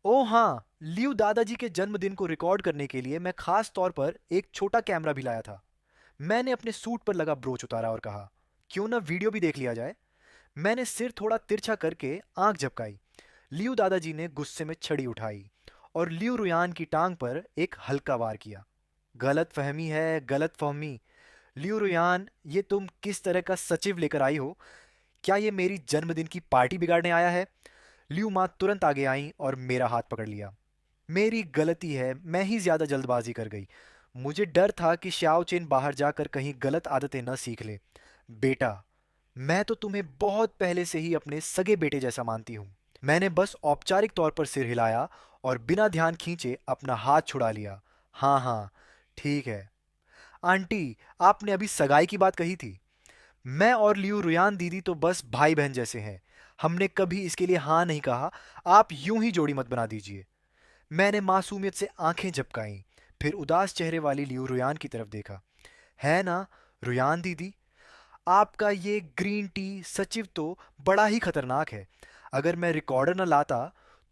ओह हाँ, लियू दादाजी के जन्मदिन को रिकॉर्ड करने के लिए मैं खास तौर पर एक छोटा कैमरा भी लाया था। मैंने अपने सूट पर लगा ब्रोच उतारा और कहा, क्यों ना वीडियो भी देख लिया जाए। मैंने सिर थोड़ा तिरछा करके आंख झपकाई। लियू दादाजी ने गुस्से में छड़ी उठाई और लियू रुयान की टांग पर एक हल्का वार किया। गलत फहमी है, गलत फहमी। लियू रुयान, ये तुम किस तरह का सचिव लेकर आई हो? क्या ये मेरी जन्मदिन की पार्टी बिगाड़ने आया है? लियू माँ तुरंत आगे आई और मेरा हाथ पकड़ लिया। मेरी गलती है, मैं ही ज्यादा जल्दबाजी कर गई। मुझे डर था कि श्याओ चेन बाहर जाकर कहीं गलत आदतें न सीख ले। बेटा, मैं तो तुम्हें बहुत पहले से ही अपने सगे बेटे जैसा मानती हूँ। मैंने बस औपचारिक तौर पर सिर हिलाया और बिना ध्यान खींचे अपना हाथ छुड़ा लिया। हाँ हाँ, ठीक है। आंटी, आपने अभी सगाई की बात कही थी। मैं और लियू रुयान दीदी तो बस भाई बहन जैसे हैं। हमने कभी इसके लिए हाँ नहीं कहा। आप यूं ही जोड़ी मत बना दीजिए। मैंने मासूमियत से आंखें झपकाईं, फिर उदास चेहरे वाली लियू रुयान की तरफ देखा। है ना, रुयान दीदी, आपका ये ग्रीन टी सचिव तो बड़ा ही खतरनाक है। अगर मैं रिकॉर्डर न लाता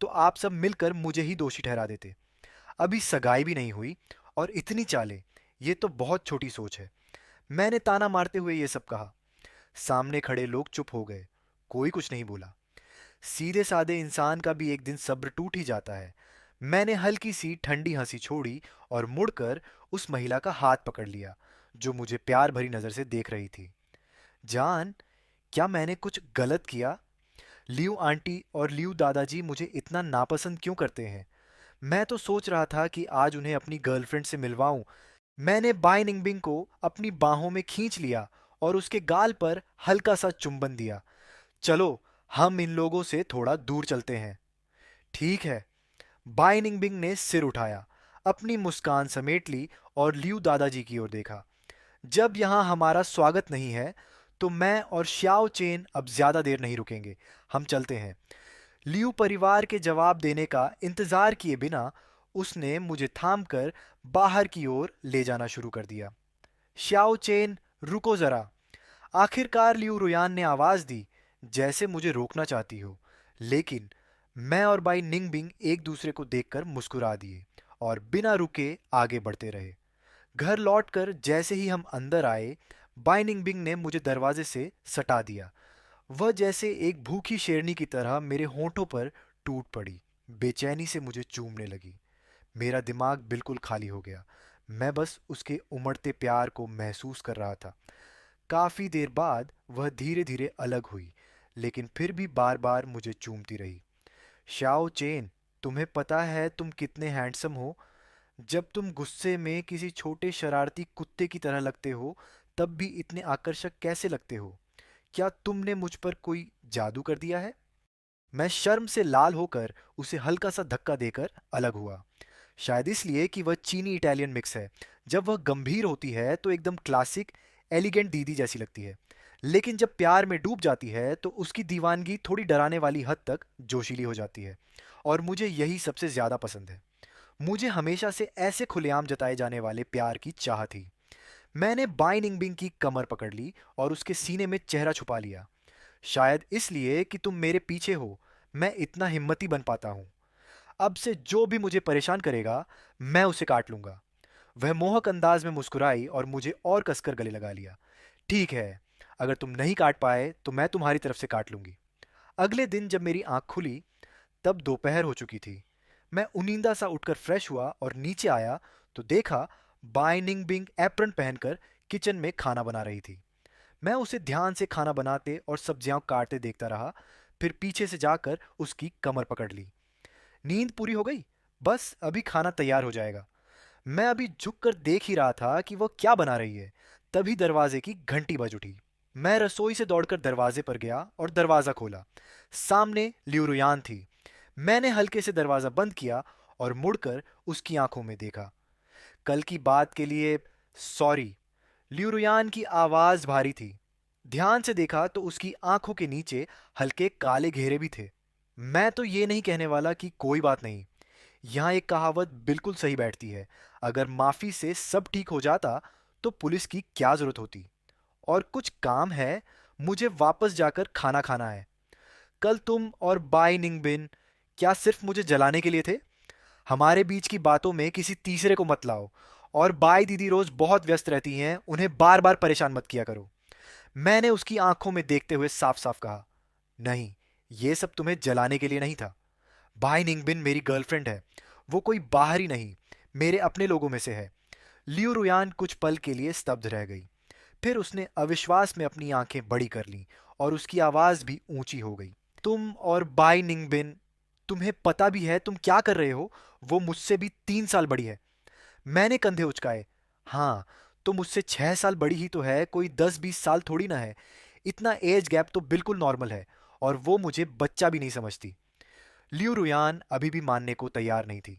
तो आप सब मिलकर मुझे ही दोषी ठहरा देते। अभी सगाई भी नहीं हुई और इतनी चालें, ये तो बहुत छोटी सोच है। मैंने ताना मारते हुए ये सब कहा। सामने खड़े लोग चुप हो गए, कोई कुछ नहीं बोला। सीधे साधे इंसान का भी एक दिन सब्र टूट ही जाता है। मैंने हल्की सी ठंडी हंसी छोड़ी और मुड़कर उस महिला का हाथ पकड़ लिया जो मुझे प्यार भरी नजर से देख रही थी। जान, क्या मैंने कुछ गलत किया? लियू आंटी और लियू दादाजी मुझे इतना नापसंद क्यों करते हैं? मैं तो सोच रहा था कि आज उन्हें अपनी गर्लफ्रेंड से मिलवाऊं। मैंने बाई निंगबिंग को अपनी बाहों में खींच लिया और उसके गाल पर हल्का सा चुंबन दिया। चलो, हम इन लोगों से थोड़ा दूर चलते हैं। ठीक है। बाई निंगबिंग ने सिर उठाया, अपनी मुस्कान समेट ली और लियू दादाजी की ओर देखा। जब यहाँ हमारा स्वागत नहीं है तो मैं और श्याओ चेन अब ज्यादा देर नहीं रुकेंगे। हम चलते हैं। लियू परिवार के जवाब देने का इंतजार किए बिना उसने मुझे थामकर बाहर की ओर ले जाना शुरू कर दिया। श्याओ चेन, रुको जरा। आखिरकार लियू रुयान ने आवाज दी, जैसे मुझे रोकना चाहती हो। लेकिन मैं और बाई निंगबिंग एक दूसरे को देखकर मुस्कुरा दिए और बिना रुके आगे बढ़ते रहे। घर लौटकर जैसे ही हम अंदर आए, बाई निंगबिंग ने मुझे दरवाजे से सटा दिया। वह जैसे एक भूखी शेरनी की तरह मेरे होंठों पर टूट पड़ी, बेचैनी से मुझे चूमने लगी। मेरा दिमाग बिल्कुल खाली हो गया। मैं बस उसके उमड़ते प्यार को महसूस कर रहा था। काफी देर बाद वह धीरे धीरे अलग हुई, लेकिन फिर भी बार बार मुझे चूमती रही। शाओ चेन, तुम्हें पता है तुम कितने हैंडसम हो? जब तुम गुस्से में किसी छोटे शरारती कुत्ते की तरह लगते हो, तब भी इतने आकर्षक कैसे लगते हो? क्या तुमने मुझ पर कोई जादू कर दिया है? मैं शर्म से लाल होकर उसे हल्का सा धक्का देकर अलग हुआ। शायद इसलिए कि वह चीनी इटालियन मिक्स है। जब वह गंभीर होती है तो एकदम क्लासिक एलिगेंट दीदी जैसी लगती है, लेकिन जब प्यार में डूब जाती है तो उसकी दीवानगी थोड़ी डराने वाली हद तक जोशीली हो जाती है। और मुझे यही सबसे ज़्यादा पसंद है। मुझे हमेशा से ऐसे खुलेआम जताए जाने वाले प्यार की चाह थी। मैंने बाई निंगबिंग की कमर पकड़ ली और उसके सीने में चेहरा छुपा लिया। शायद इसलिए कि तुम मेरे पीछे हो, मैं इतना हिम्मती बन पाता हूँ। अब से जो भी मुझे परेशान करेगा, मैं उसे काट लूंगा। वह मोहक अंदाज में मुस्कुराई और मुझे और कसकर गले लगा लिया। ठीक है, अगर तुम नहीं काट पाए तो मैं तुम्हारी तरफ से काट लूंगी। अगले दिन जब मेरी आंख खुली, तब दोपहर हो चुकी थी। मैं उनींदा सा उठकर फ्रेश हुआ और नीचे आया तो देखा बाई निंगबिंग एप्रन पहनकर किचन में खाना बना रही थी। मैं उसे ध्यान से खाना बनाते और सब्जियां काटते देखता रहा, फिर पीछे से जाकर उसकी कमर पकड़ ली। नींद पूरी हो गई, बस अभी खाना तैयार हो जाएगा। मैं अभी झुककर देख ही रहा था कि वह क्या बना रही है, तभी दरवाजे की घंटी बज उठी। मैं रसोई से दौड़कर दरवाजे पर गया और दरवाजा खोला। सामने लियूरुयान थी। मैंने हल्के से दरवाजा बंद किया और मुड़कर उसकी आंखों में देखा। कल की बात के लिए सॉरी। लियूरुयान की आवाज भारी थी। ध्यान से देखा तो उसकी आंखों के नीचे हल्के काले घेरे भी थे। मैं तो ये नहीं कहने वाला कि कोई बात नहीं। यहाँ एक कहावत बिल्कुल सही बैठती है, अगर माफी से सब ठीक हो जाता तो पुलिस की क्या जरूरत होती। और कुछ काम है, मुझे वापस जाकर खाना खाना है। कल तुम और बाई निंगबिन क्या सिर्फ मुझे जलाने के लिए थे? हमारे बीच की बातों में किसी तीसरे को मत लाओ। और बाई दीदी रोज बहुत व्यस्त रहती हैं, उन्हें बार बार परेशान मत किया करो। मैंने उसकी आंखों में देखते हुए साफ साफ कहा। नहीं, ये सब तुम्हें जलाने के लिए नहीं था। बाई निंगबिन मेरी गर्लफ्रेंड है, वो कोई बाहरी नहीं, मेरे अपने लोगों में से है। लियू रुयान कुछ पल के लिए स्तब्ध रह गई। फिर उसने अविश्वास में अपनी आंखें बड़ी कर लीं और उसकी आवाज भी ऊंची हो गई। तुम और बाई निंगबिन, तुम्हें पता भी है तुम क्या कर रहे हो? वो मुझसे भी 3 साल बड़ी है। मैंने कंधे उचकाए। हाँ, तो मुझसे 6 साल बड़ी ही तो है, कोई 10-20 साल थोड़ी ना है। इतना एज गैप तो बिल्कुल नॉर्मल है। और वो मुझे बच्चा भी नहीं समझती। लियू रुयान अभी भी मानने को तैयार नहीं थी।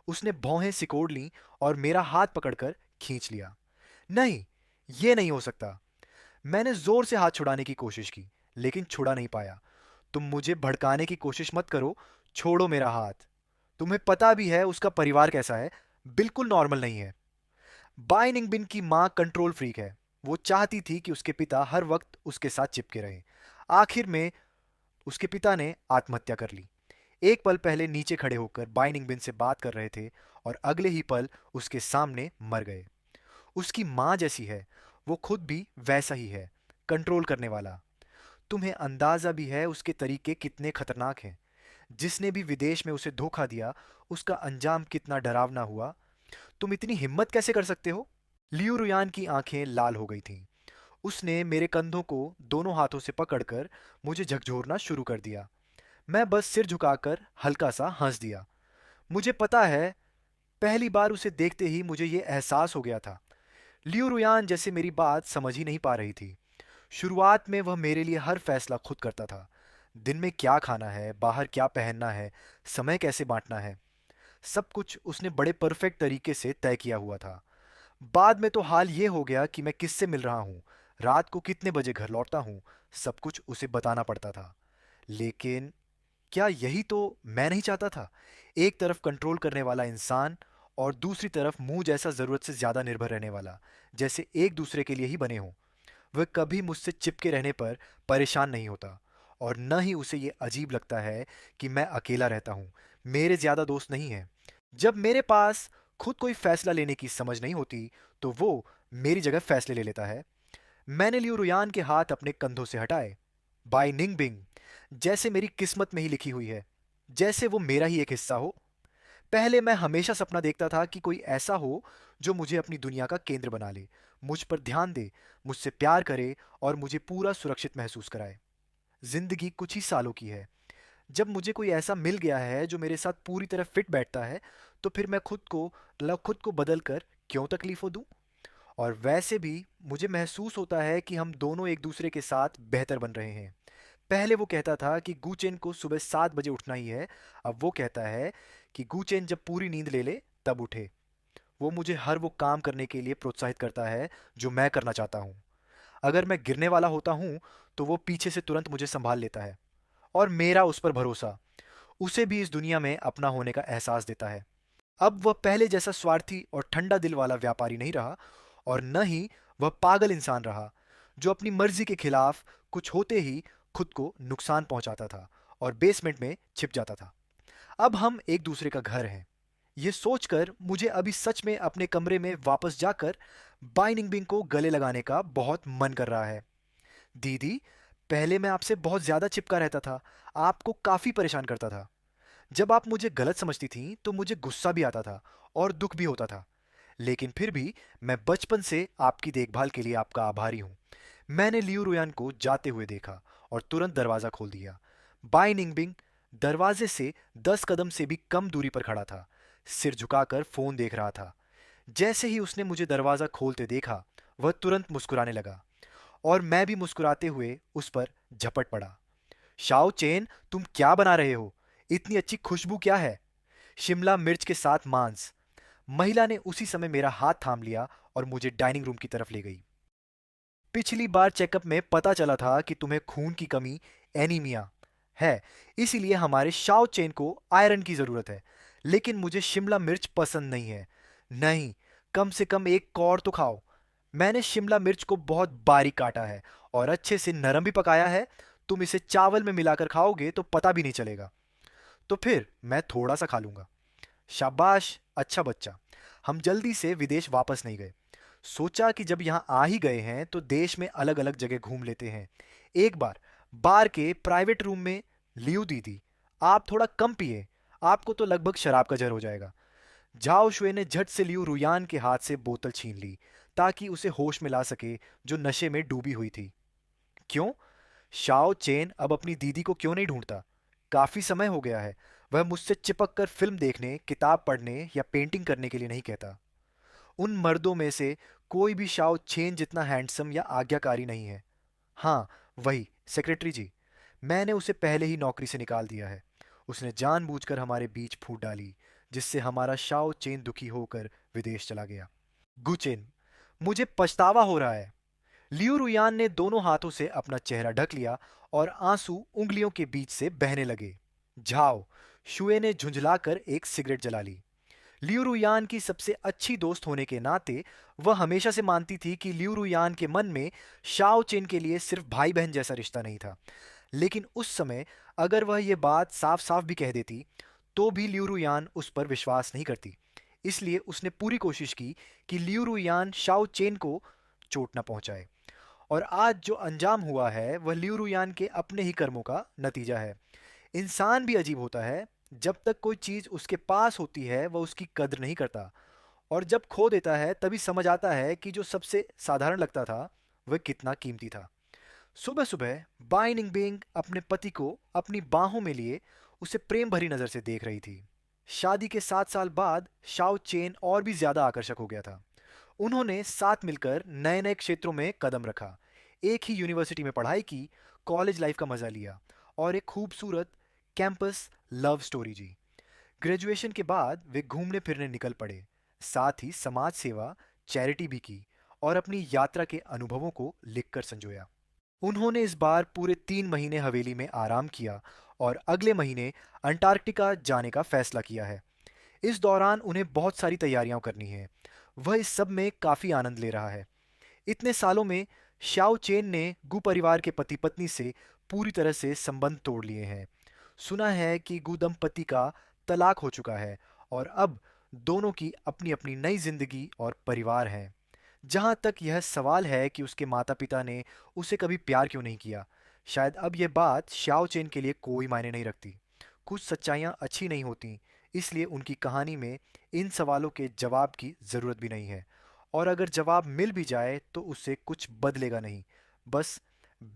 उसने भौहें सिकोड़ लीं और मेरा हाथ पकड़कर खींच लिया। नहीं, ये नहीं हो सकता। मैंने जोर से हाथ छुड़ाने की कोशिश की, लेकिन छुड़ा नहीं पाया। तुम मुझे भड़काने की कोशिश मत करो, छोड़ो मेरा हाथ। तुम्हें पता भी है उसका परिवार कैसा है, बिल्कुल नॉर्मल नहीं है। बाई निंगबिन की माँ कंट्रोल फ्रीक है। वो चाहती थी कि उसके पिता हर वक्त उसके साथ चिपके रहें। आखिर में उसके पिता ने आत्महत्या कर ली। एक पल पहले नीचे खड़े होकर बाई निंगबिन से बात कर रहे थे और अगले ही पल उसके सामने मर गए। उसकी माँ जैसी है, वो खुद भी वैसा ही है, कंट्रोल करने वाला। तुम्हें अंदाजा भी है उसके तरीके कितने खतरनाक हैं। जिसने भी विदेश में उसे धोखा दिया, उसका अंजाम कितना डरावना हुआ। तुम इतनी हिम्मत कैसे कर सकते हो? लियू रुयान की आंखें लाल हो गई थीं। उसने मेरे कंधों को दोनों हाथों से पकड़कर मुझे झकझोरना शुरू कर दिया। मैं बस सिर झुकाकर हल्का सा हंस दिया। मुझे पता है, पहली बार उसे देखते ही मुझे ये एहसास हो गया था। लियू रुयान जैसे मेरी बात समझ ही नहीं पा रही थी। शुरुआत में वह मेरे लिए हर फैसला खुद करता था। दिन में क्या खाना है, बाहर क्या पहनना है, समय कैसे बांटना है, सब कुछ उसने बड़े परफेक्ट तरीके से तय किया हुआ था। बाद में तो हाल ये हो गया कि मैं किससे मिल रहा हूँ, रात को कितने बजे घर लौटता हूँ, सब कुछ उसे बताना पड़ता था। लेकिन क्या यही तो मैं नहीं चाहता था? एक तरफ कंट्रोल करने वाला इंसान और दूसरी तरफ मुंह जैसा जरूरत से ज्यादा निर्भर रहने वाला, जैसे एक दूसरे के लिए ही बने हों। वह कभी मुझसे चिपके रहने पर परेशान नहीं होता और न ही उसे ये अजीब लगता है कि मैं अकेला रहता हूँ, मेरे ज़्यादा दोस्त नहीं हैं। जब मेरे पास खुद कोई फैसला लेने की समझ नहीं होती, तो वो मेरी जगह फैसले ले लेता है। मैंने लियू रुयान के हाथ अपने कंधों से हटाए। बाई निंगबिंग, जैसे मेरी किस्मत में ही लिखी हुई है, जैसे वो मेरा ही एक हिस्सा हो। पहले मैं हमेशा सपना देखता था कि कोई ऐसा हो जो मुझे अपनी दुनिया का केंद्र बना ले, मुझ पर ध्यान दे, मुझसे प्यार करे और मुझे पूरा सुरक्षित महसूस कराए। जिंदगी कुछ ही सालों की है। जब मुझे कोई ऐसा मिल गया है जो मेरे साथ पूरी तरह फिट बैठता है, तो फिर मैं खुद को बदल कर क्यों तकलीफों दूं? और वैसे भी मुझे महसूस होता है कि हम दोनों एक दूसरे के साथ बेहतर बन रहे हैं। पहले वो कहता था कि गुचेन को सुबह 7 बजे उठना ही है। अब वो कहता है कि गुचेन जब पूरी नींद ले ले तब उठे। वो मुझे हर वो काम करने के लिए प्रोत्साहित करता है जो मैं करना चाहता हूँ। अगर मैं गिरने वाला होता हूँ, तो वो पीछे से तुरंत मुझे संभाल लेता है। और मेरा उस पर भरोसा उसे भी इस दुनिया में अपना होने का एहसास देता है। अब वह पहले जैसा स्वार्थी और ठंडा दिल वाला व्यापारी नहीं रहा, और न ही वह पागल इंसान रहा जो अपनी मर्जी के खिलाफ कुछ होते ही खुद को नुकसान पहुंचाता था और बेसमेंट में छिप जाता था। अब हम एक दूसरे का घर हैं। ये सोचकर मुझे अभी सच में अपने कमरे में वापस जाकर बाई निंगबिंग को गले लगाने का बहुत मन कर रहा है। दीदी, पहले मैं आपसे बहुत ज़्यादा चिपका रहता था, आपको काफ़ी परेशान करता था। जब आप मुझे गलत समझती थीं, तो मुझे गुस्सा भी आता था और दुख भी होता था। लेकिन फिर भी मैं बचपन से आपकी देखभाल के लिए आपका आभारी हूँ। मैंने लियू रुयान को जाते हुए देखा और तुरंत दरवाज़ा खोल दिया। बाई निंगबिंग दरवाजे से 10 कदम से भी कम दूरी पर खड़ा था, सिर झुकाकर फ़ोन देख रहा था। जैसे ही उसने मुझे दरवाज़ा खोलते देखा, वह तुरंत मुस्कुराने लगा और मैं भी मुस्कुराते हुए उस पर झपट पड़ा। शाओ चेन, तुम क्या बना रहे हो? इतनी अच्छी खुशबू क्या है? शिमला मिर्च के साथ मांस। महिला ने उसी समय मेरा हाथ थाम लिया और मुझे डाइनिंग रूम की तरफ ले गई। पिछली बार चेकअप में पता चला था कि तुम्हें खून की कमी, एनीमिया है, इसीलिए हमारे शाओ चेन को आयरन की जरूरत है। लेकिन मुझे शिमला मिर्च पसंद नहीं है। नहीं, कम से कम एक कौर तो खाओ। मैंने शिमला मिर्च को बहुत बारीक काटा है और अच्छे से नरम भी पकाया है। तुम इसे चावल में मिलाकर खाओगे तो पता भी नहीं चलेगा। तो फिर मैं थोड़ा सा खा लूंगा। शाबाश, अच्छा बच्चा। हम जल्दी से विदेश वापस नहीं गए। सोचा कि जब यहाँ आ ही गए हैं तो देश में अलग अलग जगह घूम लेते हैं। एक बार बार के प्राइवेट रूम में, लियो दीदी, आप थोड़ा कम पिए, आपको तो लगभग शराब का जहर हो जाएगा। झाओ शुए ने झट से लियू रुयान के हाथ से बोतल छीन ली ताकि उसे होश में ला सके, जो नशे में डूबी हुई थी। क्यों? शाओ चेन अब अपनी दीदी को क्यों नहीं ढूंढता? काफी समय हो गया है। वह मुझसे चिपक कर फिल्म देखने, किताब पढ़ने या पेंटिंग करने के लिए नहीं कहता। उन मर्दों में से कोई भी शाओ चेन जितना हैंडसम या आज्ञाकारी नहीं है। हाँ, वही सेक्रेटरी जी। मैंने उसे पहले ही नौकरी से निकाल दिया है। उसने जानबूझकर हमारे बीच फूट डाली, जिससे हमारा शाओ चेन दुखी होकर विदेश चला गया। गुचेन, मुझे पछतावा हो रहा है। लियू रुयान ने दोनों हाथों से अपना चेहरा ढक लिया और आंसू उंगलियों के बीच से बहने लगे। झाओ, शुए ने झुंझलाकर एक सिगरेट जला ली। लियू रुयान की सबसे अच्छी दोस्त होने के नाते वह हमेशा से मानती थी कि लियू रुयान के मन में शाओ चेन के लिए सिर्फ भाई बहन जैसा रिश्ता नहीं था। लेकिन उस समय अगर वह यह बात साफ साफ भी कह देती तो भी लियू रुयान उस पर विश्वास नहीं करती। इसलिए उसने पूरी कोशिश की कि लियू रुयान शाओ चेन को चोट न पहुंचाए। और आज जो अंजाम हुआ है वह लियू रुयान के अपने ही कर्मों का नतीजा है। इंसान भी अजीब होता है। जब तक कोई चीज़ उसके पास होती है वह उसकी कद्र नहीं करता, और जब खो देता है तभी समझ आता है कि जो सबसे साधारण लगता था वह कितना कीमती था। सुबह सुबह बाई निंगबिंग अपने पति को अपनी बाहों में लिए उसे प्रेम भरी नज़र से देख रही थी। शादी के 7 साल बाद शाओ चेन और भी ज़्यादा आकर्षक हो गया था। उन्होंने साथ मिलकर नए नए क्षेत्रों में कदम रखा, एक ही यूनिवर्सिटी में पढ़ाई की, कॉलेज लाइफ का मज़ा लिया और एक खूबसूरत कैंपस लव स्टोरी जी। ग्रेजुएशन के बाद वे घूमने फिरने निकल पड़े, साथ ही समाज सेवा, चैरिटी भी की और अपनी यात्रा के अनुभवों को लिखकर संजोया। उन्होंने इस बार पूरे 3 महीने हवेली में आराम किया और अगले महीने अंटार्कटिका जाने का फैसला किया है। इस दौरान उन्हें बहुत सारी तैयारियां करनी है। वह इस सब में काफ़ी आनंद ले रहा है। इतने सालों में शाओ चेन ने गु परिवार के पति पत्नी से पूरी तरह से संबंध तोड़ लिए हैं। सुना है कि गु दंपति का तलाक हो चुका है और अब दोनों की अपनी अपनी नई जिंदगी और परिवार हैं। जहाँ तक यह सवाल है कि उसके माता पिता ने उसे कभी प्यार क्यों नहीं किया, शायद अब यह बात शाओ चेन के लिए कोई मायने नहीं रखती। कुछ सच्चाइयाँ अच्छी नहीं होती, इसलिए उनकी कहानी में इन सवालों के जवाब की ज़रूरत भी नहीं है। और अगर जवाब मिल भी जाए तो उससे कुछ बदलेगा नहीं, बस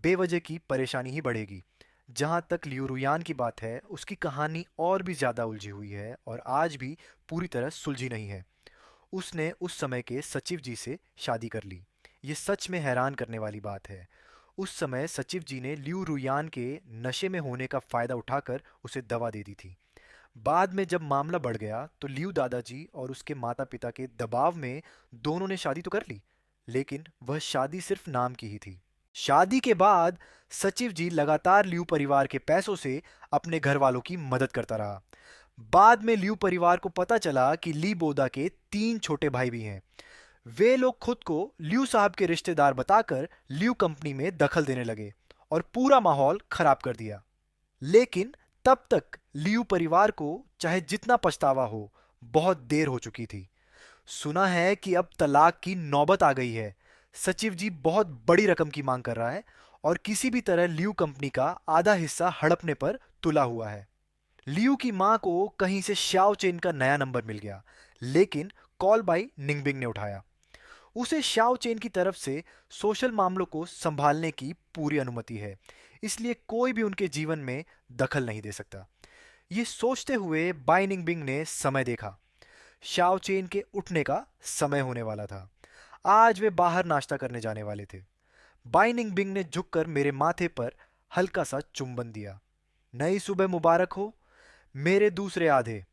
बेवजह की परेशानी ही बढ़ेगी। जहाँ तक लियू रुयान की बात है, उसकी कहानी और भी ज़्यादा उलझी हुई है और आज भी पूरी तरह सुलझी नहीं है। उसने उस समय के सचिव जी से शादी कर ली। ये सच में हैरान करने वाली बात है। उस समय सचिव जी ने लियू रुयान के नशे में होने का फ़ायदा उठाकर उसे दवा दे दी थी। बाद में जब मामला बढ़ गया तो लियू दादाजी और उसके माता पिता के दबाव में दोनों ने शादी तो कर ली, लेकिन वह शादी सिर्फ नाम की ही थी। शादी के बाद सचिव जी लगातार लियू परिवार के पैसों से अपने घर वालों की मदद करता रहा। बाद में लियू परिवार को पता चला कि ली बोदा के 3 छोटे भाई भी हैं। वे लोग खुद को लियू साहब के रिश्तेदार बताकर लियू कंपनी में दखल देने लगे और पूरा माहौल खराब कर दिया। लेकिन तब तक लियू परिवार को चाहे जितना पछतावा हो, बहुत देर हो चुकी थी। सुना है कि अब तलाक की नौबत आ गई है। सचिव जी बहुत बड़ी रकम की मांग कर रहा है और किसी भी तरह लियू कंपनी का आधा हिस्सा हड़पने पर तुला हुआ है। लियू की मां को कहीं से शाओ चेन का नया नंबर मिल गया, लेकिन कॉल बाई निंगबिंग ने उठाया। उसे शाओ चेन की तरफ से सोशल मामलों को संभालने की पूरी अनुमति है, इसलिए कोई भी उनके जीवन में दखल नहीं दे सकता। ये सोचते हुए बाई निंगबिंग ने समय देखा। शाओ चेन के उठने का समय होने वाला था। आज वे बाहर नाश्ता करने जाने वाले थे। बाई निंगबिंग ने झुककर मेरे माथे पर हल्का सा चुंबन दिया। नई सुबह मुबारक हो, मेरे दूसरे आधे।